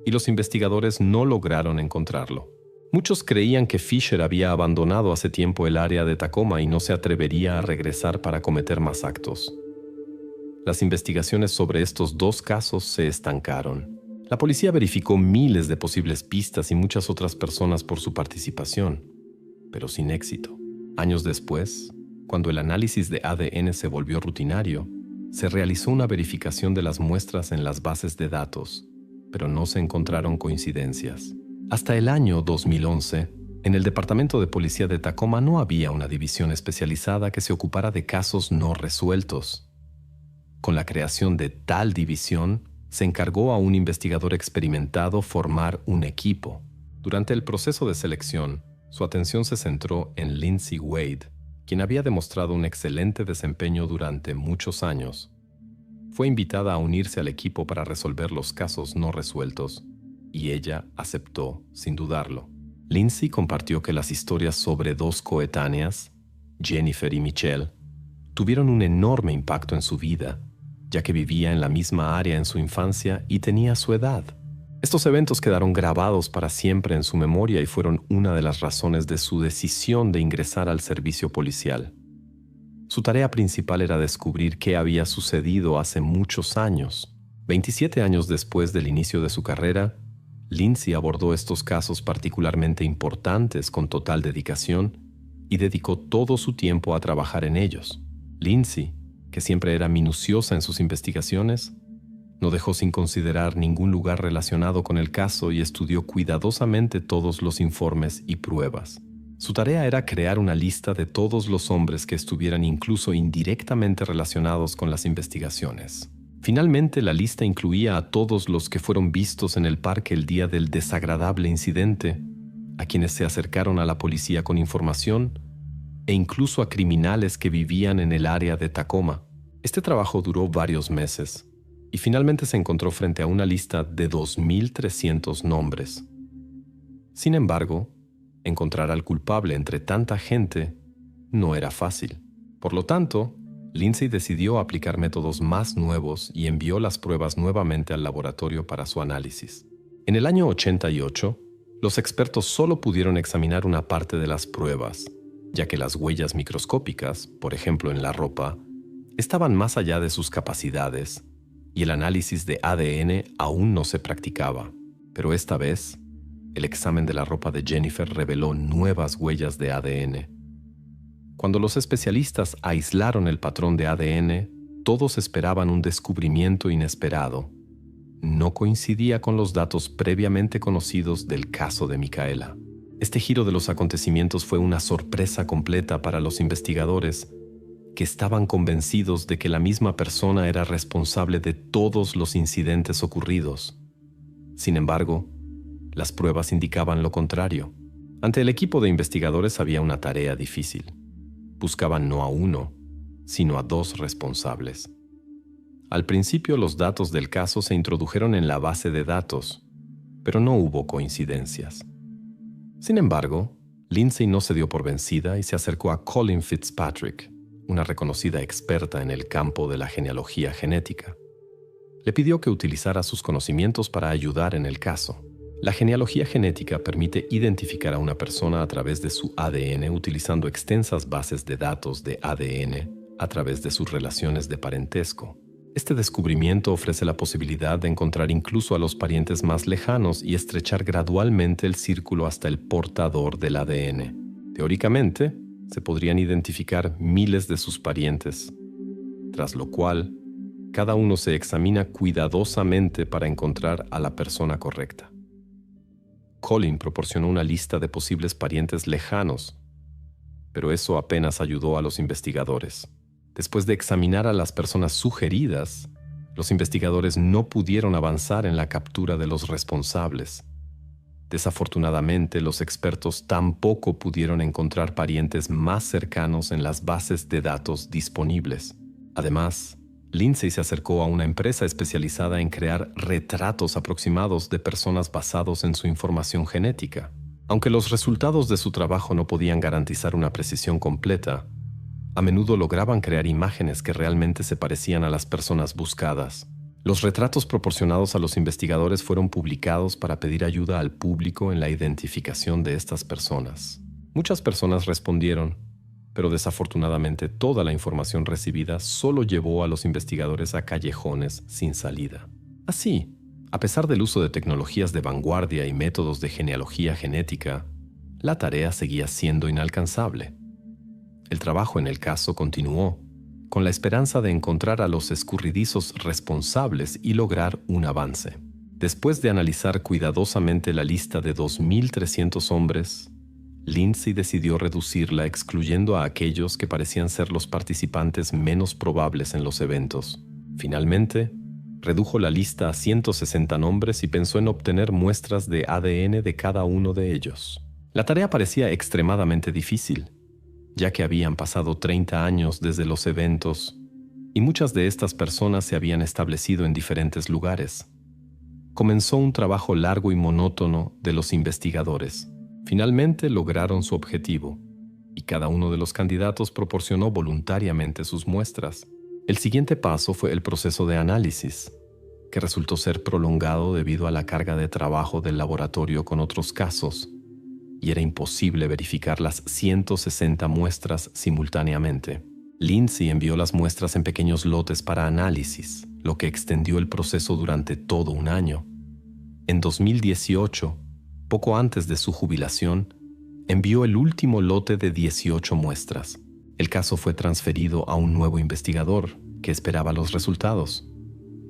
y los investigadores no lograron encontrarlo. Muchos creían que Fisher había abandonado hace tiempo el área de Tacoma y no se atrevería a regresar para cometer más actos. Las investigaciones sobre estos 2 casos se estancaron. La policía verificó miles de posibles pistas y muchas otras personas por su participación, pero sin éxito. Años después, cuando el análisis de ADN se volvió rutinario, se realizó una verificación de las muestras en las bases de datos, pero no se encontraron coincidencias. Hasta el año 2011, en el Departamento de Policía de Tacoma no había una división especializada que se ocupara de casos no resueltos. Con la creación de tal división, se encargó a un investigador experimentado formar un equipo. Durante el proceso de selección, su atención se centró en Lindsay Wade, quien había demostrado un excelente desempeño durante muchos años. Fue invitada a unirse al equipo para resolver los casos no resueltos, y ella aceptó sin dudarlo. Lindsay compartió que las historias sobre 2 coetáneas, Jennifer y Michelle, tuvieron un enorme impacto en su vida, ya que vivía en la misma área en su infancia y tenía su edad. Estos eventos quedaron grabados para siempre en su memoria y fueron una de las razones de su decisión de ingresar al servicio policial. Su tarea principal era descubrir qué había sucedido hace muchos años. 27 años después del inicio de su carrera, Lindsay abordó estos casos particularmente importantes con total dedicación y dedicó todo su tiempo a trabajar en ellos. Lindsay, que siempre era minuciosa en sus investigaciones, no dejó sin considerar ningún lugar relacionado con el caso y estudió cuidadosamente todos los informes y pruebas. Su tarea era crear una lista de todos los hombres que estuvieran incluso indirectamente relacionados con las investigaciones. Finalmente, la lista incluía a todos los que fueron vistos en el parque el día del desagradable incidente, a quienes se acercaron a la policía con información, e incluso a criminales que vivían en el área de Tacoma. Este trabajo duró varios meses, y finalmente se encontró frente a una lista de 2,300 nombres. Sin embargo, encontrar al culpable entre tanta gente no era fácil. Por lo tanto, Lindsay decidió aplicar métodos más nuevos y envió las pruebas nuevamente al laboratorio para su análisis. En el año 88, los expertos solo pudieron examinar una parte de las pruebas, ya que las huellas microscópicas, por ejemplo en la ropa, estaban más allá de sus capacidades y el análisis de ADN aún no se practicaba. Pero esta vez, El examen de la ropa de Jennifer reveló nuevas huellas de ADN. Cuando los especialistas aislaron el patrón de ADN, todos esperaban un descubrimiento inesperado. No coincidía con los datos previamente conocidos del caso de Micaela. Este giro de los acontecimientos fue una sorpresa completa para los investigadores, que estaban convencidos de que la misma persona era responsable de todos los incidentes ocurridos. Sin embargo, las pruebas indicaban lo contrario. Ante el equipo de investigadores había una tarea difícil. Buscaban no a uno, sino a dos responsables. Al principio los datos del caso se introdujeron en la base de datos, pero no hubo coincidencias. Sin embargo, Lindsay no se dio por vencida y se acercó a Colin Fitzpatrick, una reconocida experta en el campo de la genealogía genética. Le pidió que utilizara sus conocimientos para ayudar en el caso. La genealogía genética permite identificar a una persona a través de su ADN utilizando extensas bases de datos de ADN a través de sus relaciones de parentesco. Este descubrimiento ofrece la posibilidad de encontrar incluso a los parientes más lejanos y estrechar gradualmente el círculo hasta el portador del ADN. Teóricamente, se podrían identificar miles de sus parientes, tras lo cual, cada uno se examina cuidadosamente para encontrar a la persona correcta. Colin proporcionó una lista de posibles parientes lejanos, pero eso apenas ayudó a los investigadores. Después de examinar a las personas sugeridas, los investigadores no pudieron avanzar en la captura de los responsables. Desafortunadamente, los expertos tampoco pudieron encontrar parientes más cercanos en las bases de datos disponibles. Además, Lindsay se acercó a una empresa especializada en crear retratos aproximados de personas basados en su información genética. Aunque los resultados de su trabajo no podían garantizar una precisión completa, a menudo lograban crear imágenes que realmente se parecían a las personas buscadas. Los retratos proporcionados a los investigadores fueron publicados para pedir ayuda al público en la identificación de estas personas. Muchas personas respondieron, pero desafortunadamente toda la información recibida solo llevó a los investigadores a callejones sin salida. Así, a pesar del uso de tecnologías de vanguardia y métodos de genealogía genética, la tarea seguía siendo inalcanzable. El trabajo en el caso continuó, con la esperanza de encontrar a los escurridizos responsables y lograr un avance. Después de analizar cuidadosamente la lista de 2.300 hombres, Lindsay decidió reducirla excluyendo a aquellos que parecían ser los participantes menos probables en los eventos. Finalmente, redujo la lista a 160 nombres y pensó en obtener muestras de ADN de cada uno de ellos. La tarea parecía extremadamente difícil, ya que habían pasado 30 años desde los eventos y muchas de estas personas se habían establecido en diferentes lugares. Comenzó un trabajo largo y monótono de los investigadores. Finalmente lograron su objetivo y cada uno de los candidatos proporcionó voluntariamente sus muestras. El siguiente paso fue el proceso de análisis, que resultó ser prolongado debido a la carga de trabajo del laboratorio con otros casos, y era imposible verificar las 160 muestras simultáneamente. Lindsay envió las muestras en pequeños lotes para análisis, lo que extendió el proceso durante todo un año. En 2018, poco antes de su jubilación, envió el último lote de 18 muestras. El caso fue transferido a un nuevo investigador que esperaba los resultados.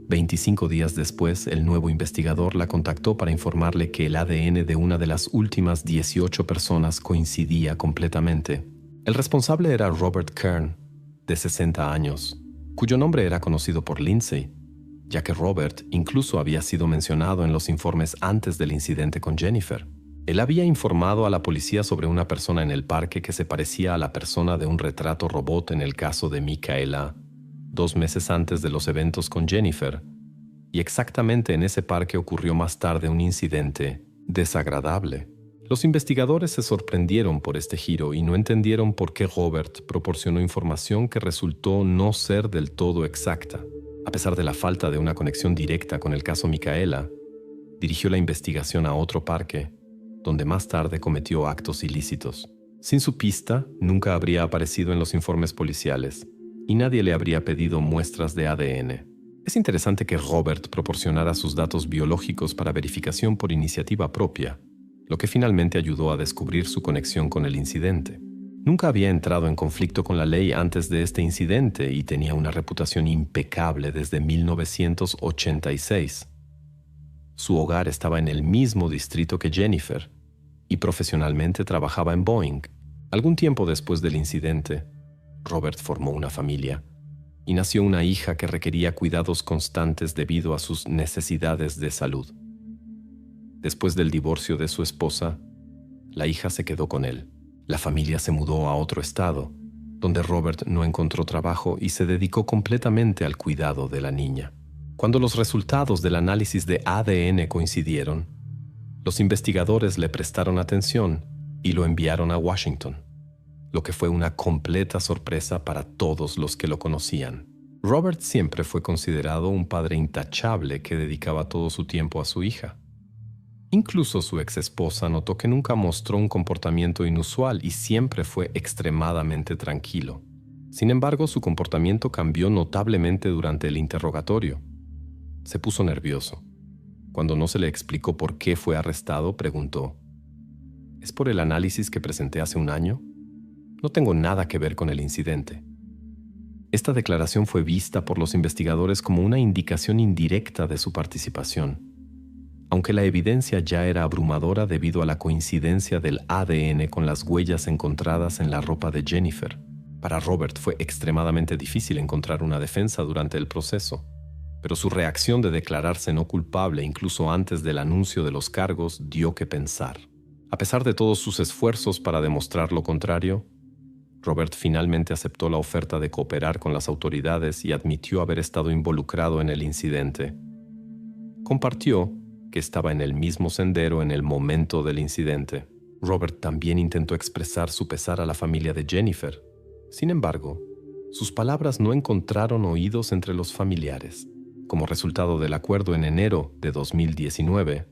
25 días después, el nuevo investigador la contactó para informarle que el ADN de una de las últimas 18 personas coincidía completamente. El responsable era Robert Kern, de 60 años, cuyo nombre era conocido por Lindsay, ya que Robert incluso había sido mencionado en los informes antes del incidente con Jennifer. Él había informado a la policía sobre una persona en el parque que se parecía a la persona de un retrato robot en el caso de Micaela, 2 meses antes de los eventos con Jennifer, y exactamente en ese parque ocurrió más tarde un incidente desagradable. Los investigadores se sorprendieron por este giro y no entendieron por qué Robert proporcionó información que resultó no ser del todo exacta. A pesar de la falta de una conexión directa con el caso Micaela, dirigió la investigación a otro parque, donde más tarde cometió actos ilícitos. Sin su pista, nunca habría aparecido en los informes policiales, y nadie le habría pedido muestras de ADN. Es interesante que Robert proporcionara sus datos biológicos para verificación por iniciativa propia, lo que finalmente ayudó a descubrir su conexión con el incidente. Nunca había entrado en conflicto con la ley antes de este incidente y tenía una reputación impecable desde 1986. Su hogar estaba en el mismo distrito que Jennifer y profesionalmente trabajaba en Boeing. Algún tiempo después del incidente, Robert formó una familia y nació una hija que requería cuidados constantes debido a sus necesidades de salud. Después del divorcio de su esposa, la hija se quedó con él. La familia se mudó a otro estado, donde Robert no encontró trabajo y se dedicó completamente al cuidado de la niña. Cuando los resultados del análisis de ADN coincidieron, los investigadores le prestaron atención y lo enviaron a Washington, lo que fue una completa sorpresa para todos los que lo conocían. Robert siempre fue considerado un padre intachable que dedicaba todo su tiempo a su hija. Incluso su ex-esposa notó que nunca mostró un comportamiento inusual y siempre fue extremadamente tranquilo. Sin embargo, su comportamiento cambió notablemente durante el interrogatorio. Se puso nervioso. Cuando no se le explicó por qué fue arrestado, preguntó: ¿Es por el análisis que presenté hace un año? No tengo nada que ver con el incidente. Esta declaración fue vista por los investigadores como una indicación indirecta de su participación. Aunque la evidencia ya era abrumadora debido a la coincidencia del ADN con las huellas encontradas en la ropa de Jennifer, para Robert fue extremadamente difícil encontrar una defensa durante el proceso, pero su reacción de declararse no culpable incluso antes del anuncio de los cargos dio que pensar. A pesar de todos sus esfuerzos para demostrar lo contrario, Robert finalmente aceptó la oferta de cooperar con las autoridades y admitió haber estado involucrado en el incidente. Compartió que estaba en el mismo sendero en el momento del incidente. Robert también intentó expresar su pesar a la familia de Jennifer. Sin embargo, sus palabras no encontraron oídos entre los familiares. Como resultado del acuerdo en enero de 2019,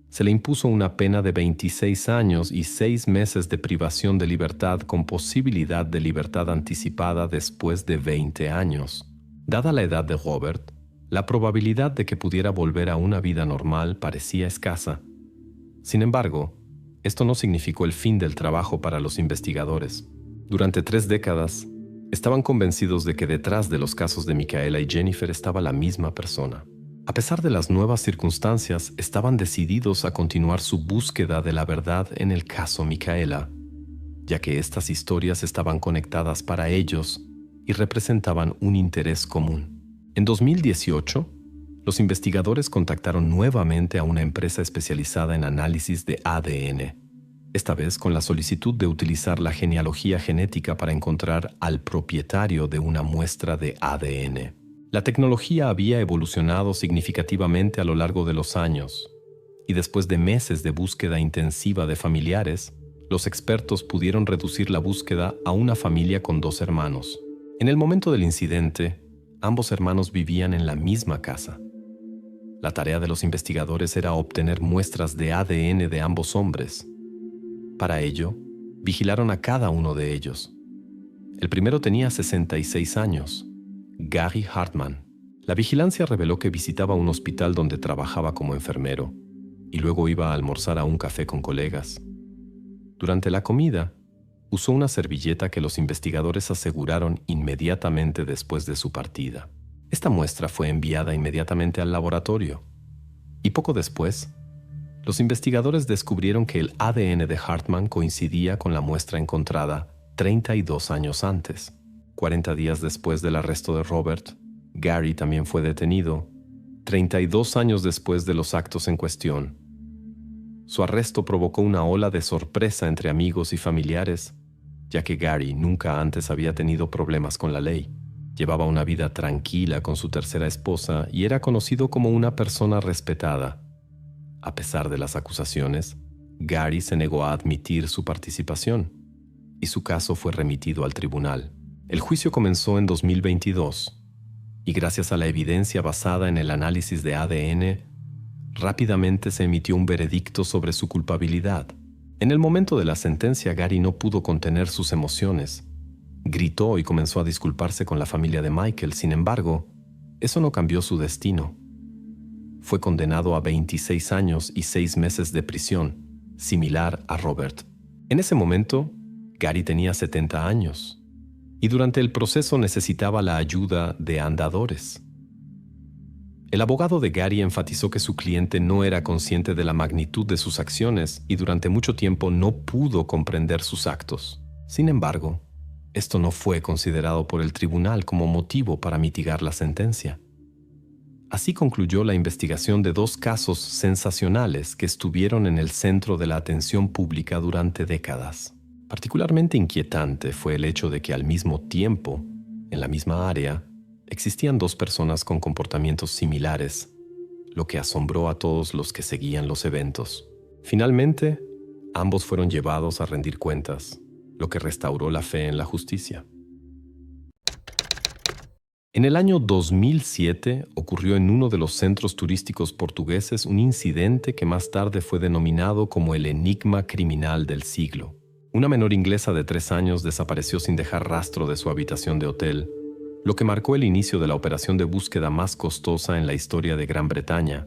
se le impuso una pena de 26 años y 6 meses de privación de libertad con posibilidad de libertad anticipada después de 20 años. Dada la edad de Robert, la probabilidad de que pudiera volver a una vida normal parecía escasa. Sin embargo, esto no significó el fin del trabajo para los investigadores. Durante 3 décadas, estaban convencidos de que detrás de los casos de Micaela y Jennifer estaba la misma persona. A pesar de las nuevas circunstancias, estaban decididos a continuar su búsqueda de la verdad en el caso Micaela, ya que estas historias estaban conectadas para ellos y representaban un interés común. En 2018, los investigadores contactaron nuevamente a una empresa especializada en análisis de ADN, esta vez con la solicitud de utilizar la genealogía genética para encontrar al propietario de una muestra de ADN. La tecnología había evolucionado significativamente a lo largo de los años, y después de meses de búsqueda intensiva de familiares, los expertos pudieron reducir la búsqueda a una familia con 2 hermanos. En el momento del incidente, ambos hermanos vivían en la misma casa. La tarea de los investigadores era obtener muestras de ADN de ambos hombres. Para ello, vigilaron a cada uno de ellos. El primero tenía 66 años, Gary Hartman. La vigilancia reveló que visitaba un hospital donde trabajaba como enfermero y luego iba a almorzar a un café con colegas. Durante la comida, usó una servilleta que los investigadores aseguraron inmediatamente después de su partida. Esta muestra fue enviada inmediatamente al laboratorio y poco después, los investigadores descubrieron que el ADN de Hartman coincidía con la muestra encontrada 32 años antes. 40 días después del arresto de Robert, Gary también fue detenido, 32 años después de los actos en cuestión. Su arresto provocó una ola de sorpresa entre amigos y familiares, ya que Gary nunca antes había tenido problemas con la ley. Llevaba una vida tranquila con su tercera esposa y era conocido como una persona respetada. A pesar de las acusaciones, Gary se negó a admitir su participación y su caso fue remitido al tribunal. El juicio comenzó en 2022 y gracias a la evidencia basada en el análisis de ADN, rápidamente se emitió un veredicto sobre su culpabilidad. En el momento de la sentencia, Gary no pudo contener sus emociones. Gritó y comenzó a disculparse con la familia de Michael. Sin embargo, eso no cambió su destino. Fue condenado a 26 años y 6 meses de prisión. similar a Robert. En ese momento, Gary tenía 70 años y durante el proceso necesitaba la ayuda de andadores. El abogado de Gary enfatizó que su cliente no era consciente de la magnitud de sus acciones y durante mucho tiempo no pudo comprender sus actos. Sin embargo, esto no fue considerado por el tribunal como motivo para mitigar la sentencia. Así concluyó la investigación de 2 casos sensacionales que estuvieron en el centro de la atención pública durante décadas. Particularmente inquietante fue el hecho de que al mismo tiempo, en la misma área, existían 2 personas con comportamientos similares, lo que asombró a todos los que seguían los eventos. Finalmente, ambos fueron llevados a rendir cuentas, lo que restauró la fe en la justicia. En el año 2007 ocurrió en uno de los centros turísticos portugueses un incidente que más tarde fue denominado como el enigma criminal del siglo. Una menor inglesa de 3 años desapareció sin dejar rastro de su habitación de hotel, lo que marcó el inicio de la operación de búsqueda más costosa en la historia de Gran Bretaña.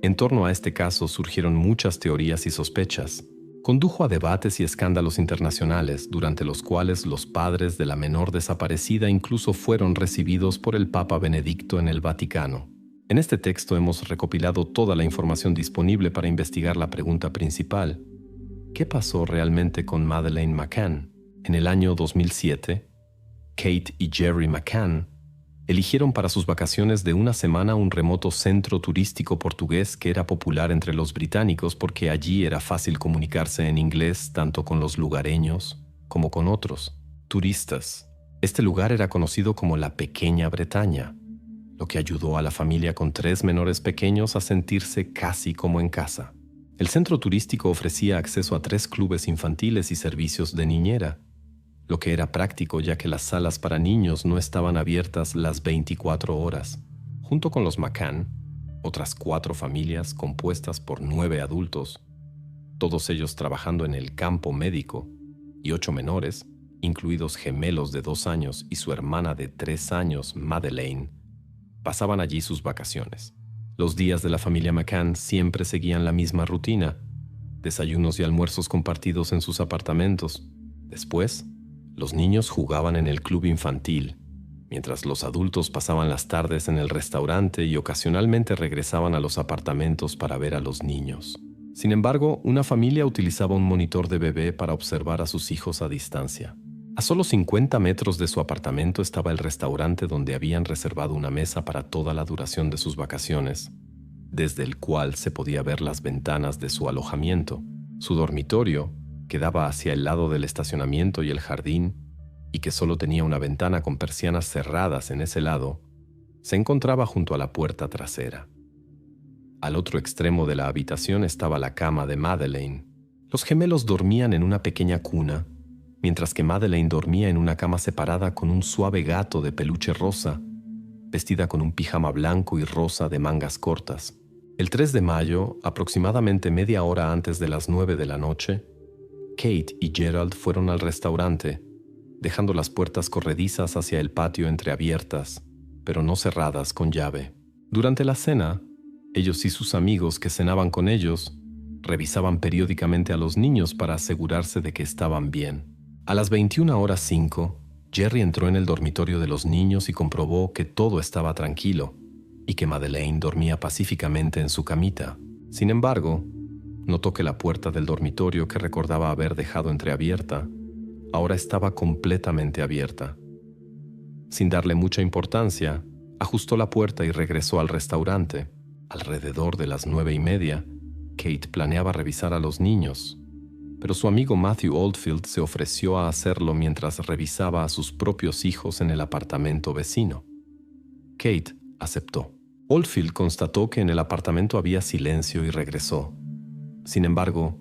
En torno a este caso surgieron muchas teorías y sospechas. Condujo a debates y escándalos internacionales, durante los cuales los padres de la menor desaparecida incluso fueron recibidos por el Papa Benedicto en el Vaticano. En este texto hemos recopilado toda la información disponible para investigar la pregunta principal: ¿qué pasó realmente con Madeleine McCann? En el año 2007, Kate y Jerry McCann eligieron para sus vacaciones de una semana un remoto centro turístico portugués que era popular entre los británicos porque allí era fácil comunicarse en inglés tanto con los lugareños como con otros turistas. Este lugar era conocido como la Pequeña Bretaña, lo que ayudó a la familia con 3 menores pequeños a sentirse casi como en casa. El centro turístico ofrecía acceso a 3 clubes infantiles y servicios de niñera, lo que era práctico ya que las salas para niños no estaban abiertas las 24 horas. Junto con los McCann, otras 4 familias compuestas por 9 adultos, todos ellos trabajando en el campo médico, y 8 menores, incluidos gemelos de 2 años y su hermana de 3 años, Madeleine, pasaban allí sus vacaciones. Los días de la familia McCann siempre seguían la misma rutina: desayunos y almuerzos compartidos en sus apartamentos. Después, los niños jugaban en el club infantil, mientras los adultos pasaban las tardes en el restaurante y ocasionalmente regresaban a los apartamentos para ver a los niños. Sin embargo, una familia utilizaba un monitor de bebé para observar a sus hijos a distancia. A solo 50 metros de su apartamento estaba el restaurante donde habían reservado una mesa para toda la duración de sus vacaciones, desde el cual se podía ver las ventanas de su alojamiento. Su dormitorio, que daba hacia el lado del estacionamiento y el jardín, y que solo tenía una ventana con persianas cerradas en ese lado, se encontraba junto a la puerta trasera. Al otro extremo de la habitación estaba la cama de Madeleine. Los gemelos dormían en una pequeña cuna, mientras que Madeleine dormía en una cama separada con un suave gato de peluche rosa, vestida con un pijama blanco y rosa de mangas cortas. El 3 de mayo, aproximadamente media hora antes de las 9 de la noche, Kate y Gerald fueron al restaurante, dejando las puertas corredizas hacia el patio entreabiertas, pero no cerradas con llave. Durante la cena, ellos y sus amigos que cenaban con ellos revisaban periódicamente a los niños para asegurarse de que estaban bien. A las 21:05, Jerry entró en el dormitorio de los niños y comprobó que todo estaba tranquilo y que Madeleine dormía pacíficamente en su camita. Sin embargo, notó que la puerta del dormitorio que recordaba haber dejado entreabierta ahora estaba completamente abierta. Sin darle mucha importancia, ajustó la puerta y regresó al restaurante. Alrededor de las 9:30, Kate planeaba revisar a los niños, pero su amigo Matthew Oldfield se ofreció a hacerlo mientras revisaba a sus propios hijos en el apartamento vecino. Kate aceptó. Oldfield constató que en el apartamento había silencio y regresó. Sin embargo,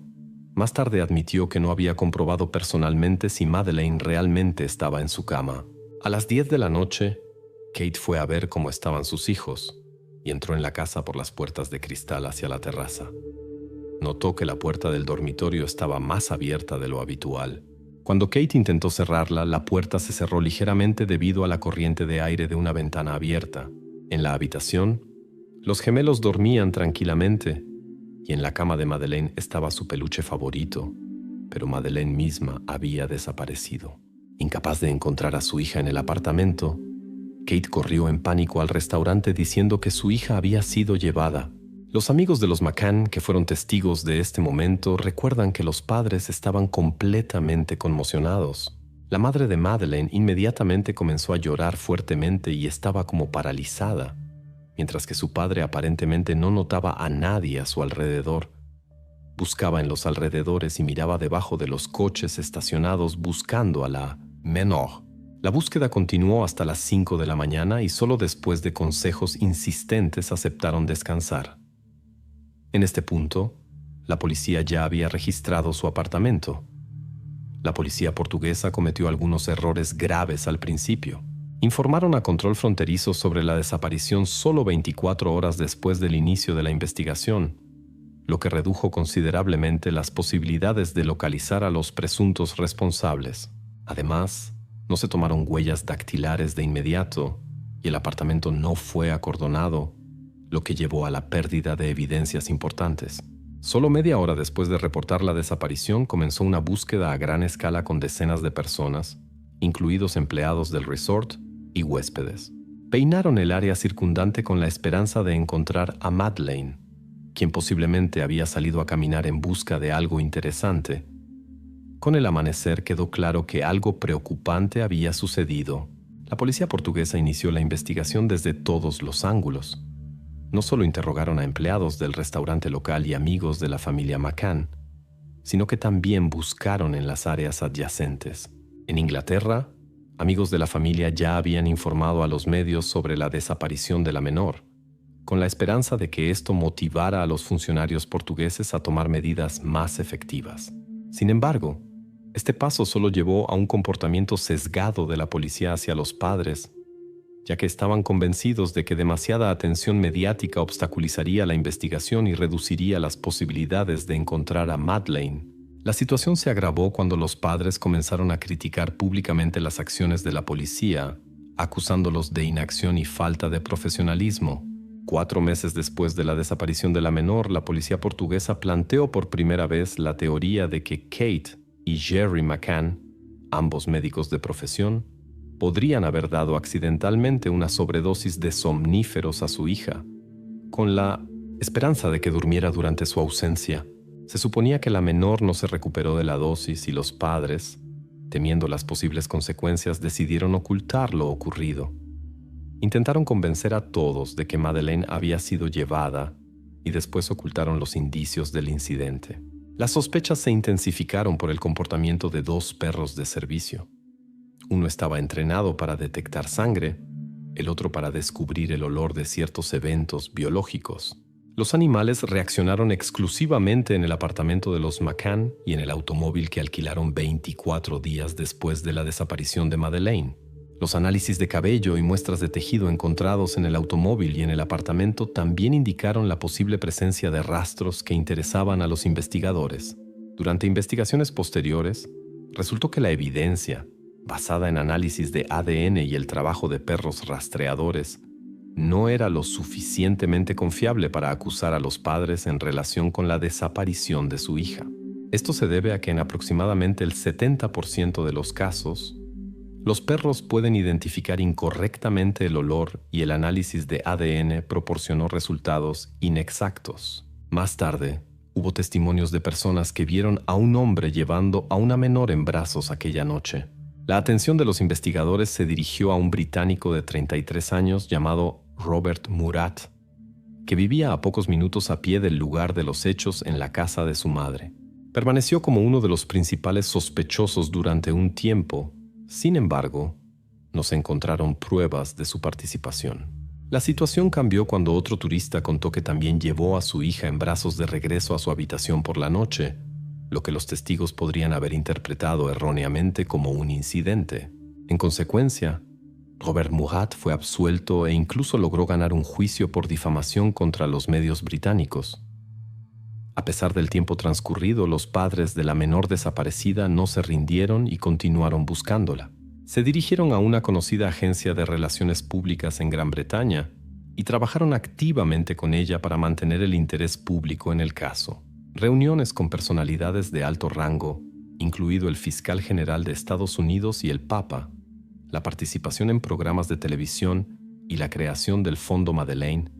más tarde admitió que no había comprobado personalmente si Madeleine realmente estaba en su cama. A las 10 de la noche, Kate fue a ver cómo estaban sus hijos y entró en la casa por las puertas de cristal hacia la terraza. Notó que la puerta del dormitorio estaba más abierta de lo habitual. Cuando Kate intentó cerrarla, la puerta se cerró ligeramente debido a la corriente de aire de una ventana abierta. En la habitación, los gemelos dormían tranquilamente y en la cama de Madeleine estaba su peluche favorito, pero Madeleine misma había desaparecido. Incapaz de encontrar a su hija en el apartamento, Kate corrió en pánico al restaurante diciendo que su hija había sido llevada. Los amigos de los McCann, que fueron testigos de este momento, recuerdan que los padres estaban completamente conmocionados. La madre de Madeleine inmediatamente comenzó a llorar fuertemente y estaba como paralizada, mientras que su padre aparentemente no notaba a nadie a su alrededor. Buscaba en los alrededores y miraba debajo de los coches estacionados buscando a la menor. La búsqueda continuó hasta las 5 de la mañana y solo después de consejos insistentes aceptaron descansar. En este punto, la policía ya había registrado su apartamento. La policía portuguesa cometió algunos errores graves al principio. Informaron a control fronterizo sobre la desaparición solo 24 horas después del inicio de la investigación, lo que redujo considerablemente las posibilidades de localizar a los presuntos responsables. Además, no se tomaron huellas dactilares de inmediato y el apartamento no fue acordonado, lo que llevó a la pérdida de evidencias importantes. Solo media hora después de reportar la desaparición, comenzó una búsqueda a gran escala con decenas de personas, incluidos empleados del resort y huéspedes. Peinaron el área circundante con la esperanza de encontrar a Madeleine, quien posiblemente había salido a caminar en busca de algo interesante. Con el amanecer quedó claro que algo preocupante había sucedido. La policía portuguesa inició la investigación desde todos los ángulos. No solo interrogaron a empleados del restaurante local y amigos de la familia McCann, sino que también buscaron en las áreas adyacentes. En Inglaterra, amigos de la familia ya habían informado a los medios sobre la desaparición de la menor, con la esperanza de que esto motivara a los funcionarios portugueses a tomar medidas más efectivas. Sin embargo, este paso solo llevó a un comportamiento sesgado de la policía hacia los padres, ya que estaban convencidos de que demasiada atención mediática obstaculizaría la investigación y reduciría las posibilidades de encontrar a Madeleine. La situación se agravó cuando los padres comenzaron a criticar públicamente las acciones de la policía, acusándolos de inacción y falta de profesionalismo. 4 meses después de la desaparición de la menor, la policía portuguesa planteó por primera vez la teoría de que Kate y Jerry McCann, ambos médicos de profesión, podrían haber dado accidentalmente una sobredosis de somníferos a su hija, con la esperanza de que durmiera durante su ausencia. Se suponía que la menor no se recuperó de la dosis y los padres, temiendo las posibles consecuencias, decidieron ocultar lo ocurrido. Intentaron convencer a todos de que Madeleine había sido llevada y después ocultaron los indicios del incidente. Las sospechas se intensificaron por el comportamiento de 2 perros de servicio. Uno estaba entrenado para detectar sangre, el otro para descubrir el olor de ciertos eventos biológicos. Los animales reaccionaron exclusivamente en el apartamento de los McCann y en el automóvil que alquilaron 24 días después de la desaparición de Madeleine. Los análisis de cabello y muestras de tejido encontrados en el automóvil y en el apartamento también indicaron la posible presencia de rastros que interesaban a los investigadores. Durante investigaciones posteriores, resultó que la evidencia, basada en análisis de ADN y el trabajo de perros rastreadores, no era lo suficientemente confiable para acusar a los padres en relación con la desaparición de su hija. Esto se debe a que en aproximadamente el 70% de los casos, los perros pueden identificar incorrectamente el olor y el análisis de ADN proporcionó resultados inexactos. Más tarde, hubo testimonios de personas que vieron a un hombre llevando a una menor en brazos aquella noche. La atención de los investigadores se dirigió a un británico de 33 años llamado Robert Murat, que vivía a pocos minutos a pie del lugar de los hechos en la casa de su madre. Permaneció como uno de los principales sospechosos durante un tiempo. Sin embargo, no se encontraron pruebas de su participación. La situación cambió cuando otro turista contó que también llevó a su hija en brazos de regreso a su habitación por la noche, lo que los testigos podrían haber interpretado erróneamente como un incidente. En consecuencia, Robert Murat fue absuelto e incluso logró ganar un juicio por difamación contra los medios británicos. A pesar del tiempo transcurrido, los padres de la menor desaparecida no se rindieron y continuaron buscándola. Se dirigieron a una conocida agencia de relaciones públicas en Gran Bretaña y trabajaron activamente con ella para mantener el interés público en el caso. Reuniones con personalidades de alto rango, incluido el fiscal general de Estados Unidos y el Papa, la participación en programas de televisión y la creación del Fondo Madeleine,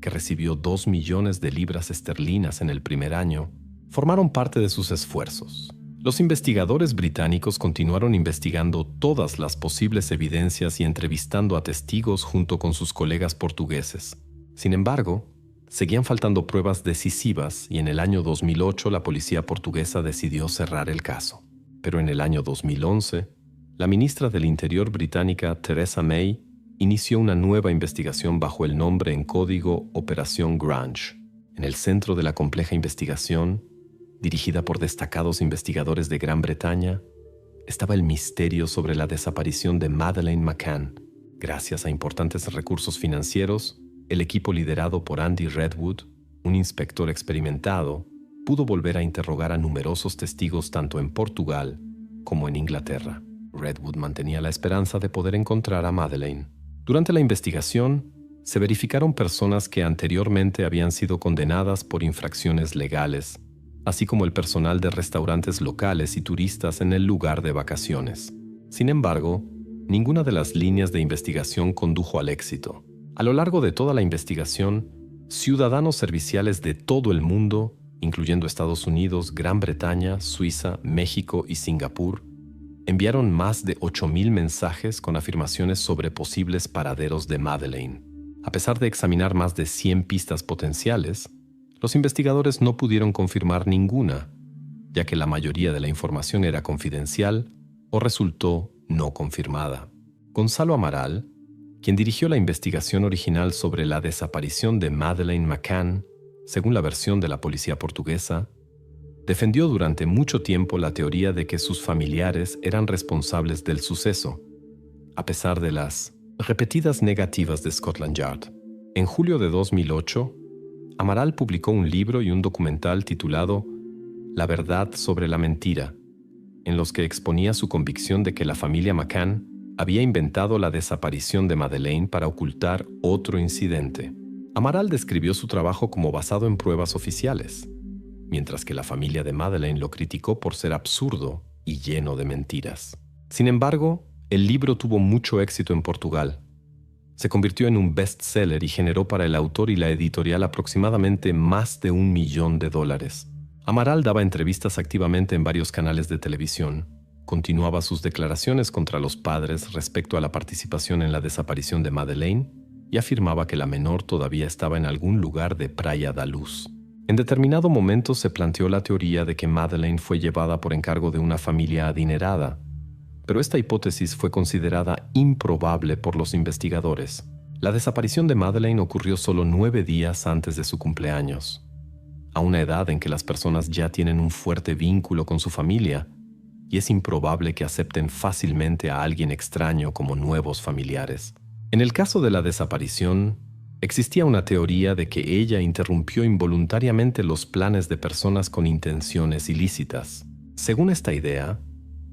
que recibió 2 millones de libras esterlinas en el primer año, formaron parte de sus esfuerzos. Los investigadores británicos continuaron investigando todas las posibles evidencias y entrevistando a testigos junto con sus colegas portugueses. Sin embargo, seguían faltando pruebas decisivas y en el año 2008 la policía portuguesa decidió cerrar el caso. Pero en el año 2011, la ministra del Interior británica Theresa May inició una nueva investigación bajo el nombre en código Operación Grange. En el centro de la compleja investigación, dirigida por destacados investigadores de Gran Bretaña, estaba el misterio sobre la desaparición de Madeleine McCann. Gracias a importantes recursos financieros, el equipo liderado por Andy Redwood, un inspector experimentado, pudo volver a interrogar a numerosos testigos tanto en Portugal como en Inglaterra. Redwood mantenía la esperanza de poder encontrar a Madeleine. Durante la investigación, se verificaron personas que anteriormente habían sido condenadas por infracciones legales, así como el personal de restaurantes locales y turistas en el lugar de vacaciones. Sin embargo, ninguna de las líneas de investigación condujo al éxito. A lo largo de toda la investigación, ciudadanos serviciales de todo el mundo, incluyendo Estados Unidos, Gran Bretaña, Suiza, México y Singapur, enviaron más de 8,000 mensajes con afirmaciones sobre posibles paraderos de Madeleine. A pesar de examinar más de 100 pistas potenciales, los investigadores no pudieron confirmar ninguna, ya que la mayoría de la información era confidencial o resultó no confirmada. Gonzalo Amaral, quien dirigió la investigación original sobre la desaparición de Madeleine McCann, según la versión de la policía portuguesa, defendió durante mucho tiempo la teoría de que sus familiares eran responsables del suceso, a pesar de las repetidas negativas de Scotland Yard. En julio de 2008, Amaral publicó un libro y un documental titulado La verdad sobre la mentira, en los que exponía su convicción de que la familia McCann había inventado la desaparición de Madeleine para ocultar otro incidente. Amaral describió su trabajo como basado en pruebas oficiales, mientras que la familia de Madeleine lo criticó por ser absurdo y lleno de mentiras. Sin embargo, el libro tuvo mucho éxito en Portugal. Se convirtió en un bestseller y generó para el autor y la editorial aproximadamente más de $1 millón. Amaral daba entrevistas activamente en varios canales de televisión, continuaba sus declaraciones contra los padres respecto a la participación en la desaparición de Madeleine y afirmaba que la menor todavía estaba en algún lugar de Praia da Luz. En determinado momento se planteó la teoría de que Madeleine fue llevada por encargo de una familia adinerada, pero esta hipótesis fue considerada improbable por los investigadores. La desaparición de Madeleine ocurrió solo 9 días antes de su cumpleaños, a una edad en que las personas ya tienen un fuerte vínculo con su familia, y es improbable que acepten fácilmente a alguien extraño como nuevos familiares. En el caso de la desaparición, existía una teoría de que ella interrumpió involuntariamente los planes de personas con intenciones ilícitas. Según esta idea,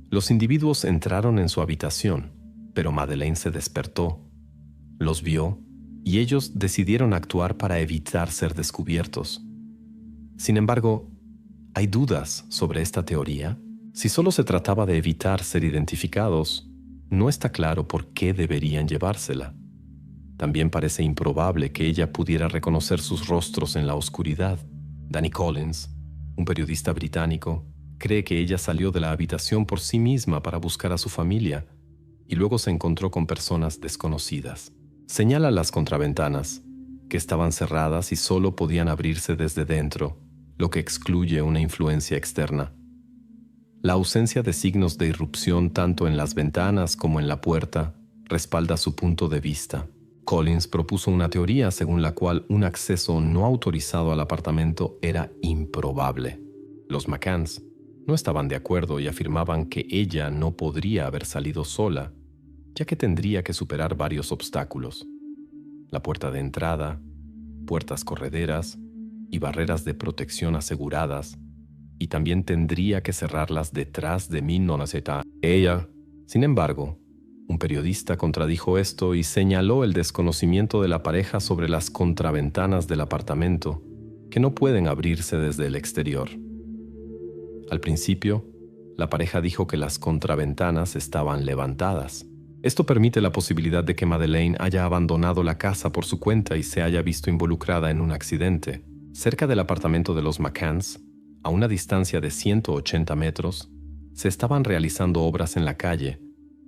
los individuos entraron en su habitación, pero Madeleine se despertó, los vio y ellos decidieron actuar para evitar ser descubiertos. Sin embargo, ¿hay dudas sobre esta teoría? Si solo se trataba de evitar ser identificados, no está claro por qué deberían llevársela. También parece improbable que ella pudiera reconocer sus rostros en la oscuridad. Danny Collins, un periodista británico, cree que ella salió de la habitación por sí misma para buscar a su familia y luego se encontró con personas desconocidas. Señala las contraventanas, que estaban cerradas y solo podían abrirse desde dentro, lo que excluye una influencia externa. La ausencia de signos de irrupción tanto en las ventanas como en la puerta respalda su punto de vista. Collins propuso una teoría según la cual un acceso no autorizado al apartamento era improbable. Los McCanns no estaban de acuerdo y afirmaban que ella no podría haber salido sola, ya que tendría que superar varios obstáculos: la puerta de entrada, puertas correderas y barreras de protección aseguradas, y también tendría que cerrarlas detrás de Ella, sin embargo, Un periodista contradijo esto y señaló el desconocimiento de la pareja sobre las contraventanas del apartamento, que no pueden abrirse desde el exterior. Al principio, la pareja dijo que las contraventanas estaban levantadas. Esto permite la posibilidad de que Madeleine haya abandonado la casa por su cuenta y se haya visto involucrada en un accidente. Cerca del apartamento de los McCanns, a una distancia de 180 metros, se estaban realizando obras en la calle,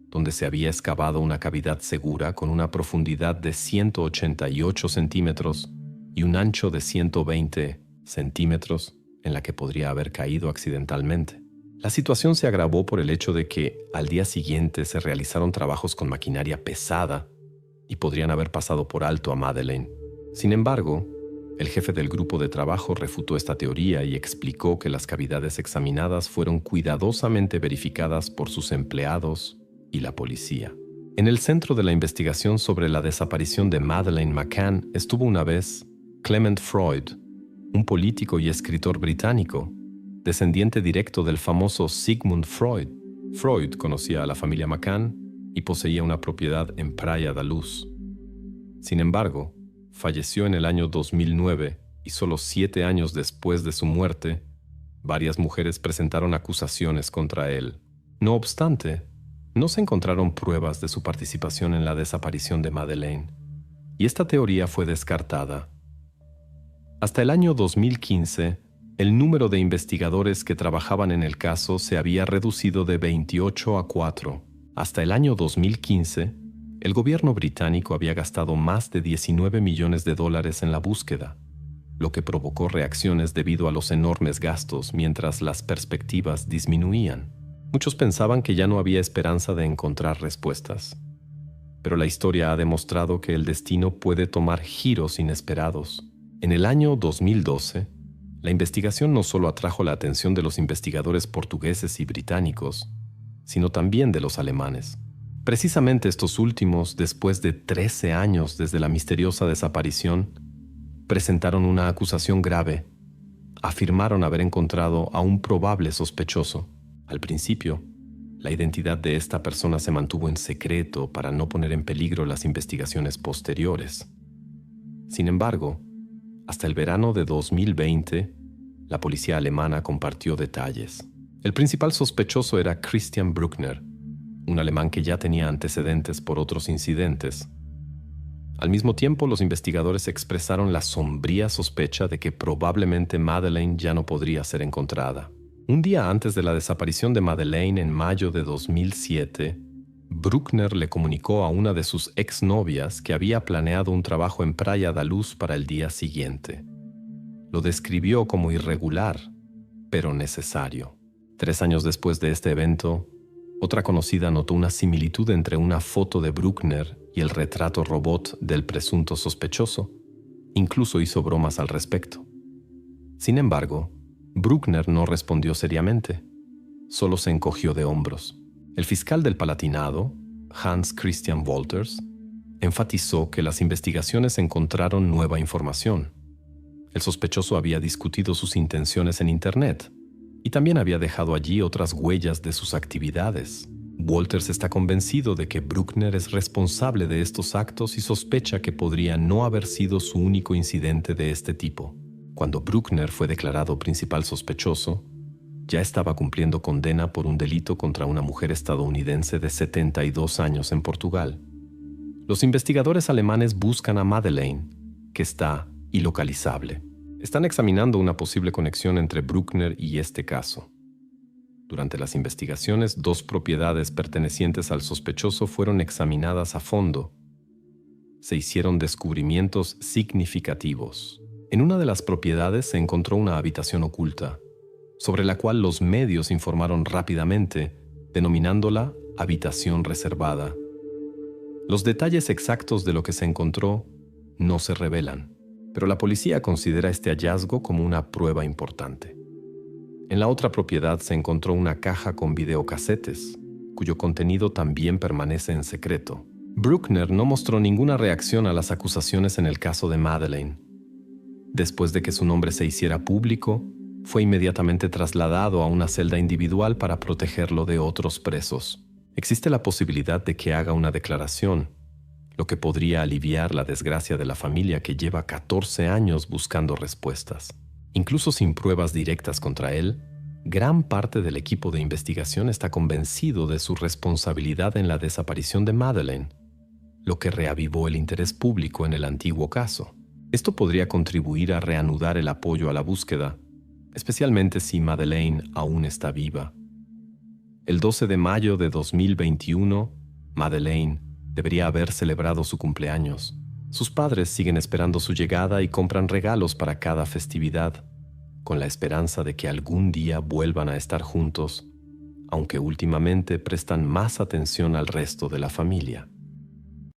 donde se había excavado una cavidad segura con una profundidad de 188 centímetros y un ancho de 120 centímetros en la que podría haber caído accidentalmente. La situación se agravó por el hecho de que al día siguiente se realizaron trabajos con maquinaria pesada y podrían haber pasado por alto a Madeleine. Sin embargo, el jefe del grupo de trabajo refutó esta teoría y explicó que las cavidades examinadas fueron cuidadosamente verificadas por sus empleados y la policía. En el centro de la investigación sobre la desaparición de Madeleine McCann estuvo una vez Clement Freud, un político y escritor británico, descendiente directo del famoso Sigmund Freud. Freud conocía a la familia McCann y poseía una propiedad en Praia da Luz. Sin embargo, falleció en el año 2009 y solo 7 años después de su muerte, varias mujeres presentaron acusaciones contra él. No obstante, no se encontraron pruebas de su participación en la desaparición de Madeleine, y esta teoría fue descartada. Hasta el año 2015, el número de investigadores que trabajaban en el caso se había reducido de 28 a 4. Hasta el año 2015, el gobierno británico había gastado más de 19 millones de dólares en la búsqueda, lo que provocó reacciones debido a los enormes gastos mientras las perspectivas disminuían. Muchos pensaban que ya no había esperanza de encontrar respuestas. Pero la historia ha demostrado que el destino puede tomar giros inesperados. En el año 2012, la investigación no solo atrajo la atención de los investigadores portugueses y británicos, sino también de los alemanes. Precisamente estos últimos, después de 13 años desde la misteriosa desaparición, presentaron una acusación grave. Afirmaron haber encontrado a un probable sospechoso. Al principio, la identidad de esta persona se mantuvo en secreto para no poner en peligro las investigaciones posteriores. Sin embargo, hasta el verano de 2020, la policía alemana compartió detalles. El principal sospechoso era Christian Bruckner, un alemán que ya tenía antecedentes por otros incidentes. Al mismo tiempo, los investigadores expresaron la sombría sospecha de que probablemente Madeleine ya no podría ser encontrada. Un día antes de la desaparición de Madeleine en mayo de 2007, Bruckner le comunicó a una de sus exnovias que había planeado un trabajo en Praia da Luz para el día siguiente. Lo describió como irregular, pero necesario. 3 años después de este evento, otra conocida notó una similitud entre una foto de Bruckner y el retrato robot del presunto sospechoso. Incluso hizo bromas al respecto. Sin embargo, Bruckner no respondió seriamente. Solo se encogió de hombros. El fiscal del Palatinado, Hans Christian Wolters, enfatizó que las investigaciones encontraron nueva información. El sospechoso había discutido sus intenciones en Internet y también había dejado allí otras huellas de sus actividades. Wolters está convencido de que Bruckner es responsable de estos actos y sospecha que podría no haber sido su único incidente de este tipo. Cuando Bruckner fue declarado principal sospechoso, ya estaba cumpliendo condena por un delito contra una mujer estadounidense de 72 años en Portugal. Los investigadores alemanes buscan a Madeleine, que está ilocalizable. Están examinando una posible conexión entre Bruckner y este caso. Durante las investigaciones, 2 propiedades pertenecientes al sospechoso fueron examinadas a fondo. Se hicieron descubrimientos significativos. En una de las propiedades se encontró una habitación oculta, sobre la cual los medios informaron rápidamente, denominándola habitación reservada. Los detalles exactos de lo que se encontró no se revelan, pero la policía considera este hallazgo como una prueba importante. En la otra propiedad se encontró una caja con videocasetes, cuyo contenido también permanece en secreto. Bruckner no mostró ninguna reacción a las acusaciones en el caso de Madeleine. Después de que su nombre se hiciera público, fue inmediatamente trasladado a una celda individual para protegerlo de otros presos. Existe la posibilidad de que haga una declaración, lo que podría aliviar la desgracia de la familia que lleva 14 años buscando respuestas. Incluso sin pruebas directas contra él, gran parte del equipo de investigación está convencido de su responsabilidad en la desaparición de Madeleine, lo que reavivó el interés público en el antiguo caso. Esto podría contribuir a reanudar el apoyo a la búsqueda, especialmente si Madeleine aún está viva. El 12 de mayo de 2021, Madeleine debería haber celebrado su cumpleaños. Sus padres siguen esperando su llegada y compran regalos para cada festividad, con la esperanza de que algún día vuelvan a estar juntos, aunque últimamente prestan más atención al resto de la familia.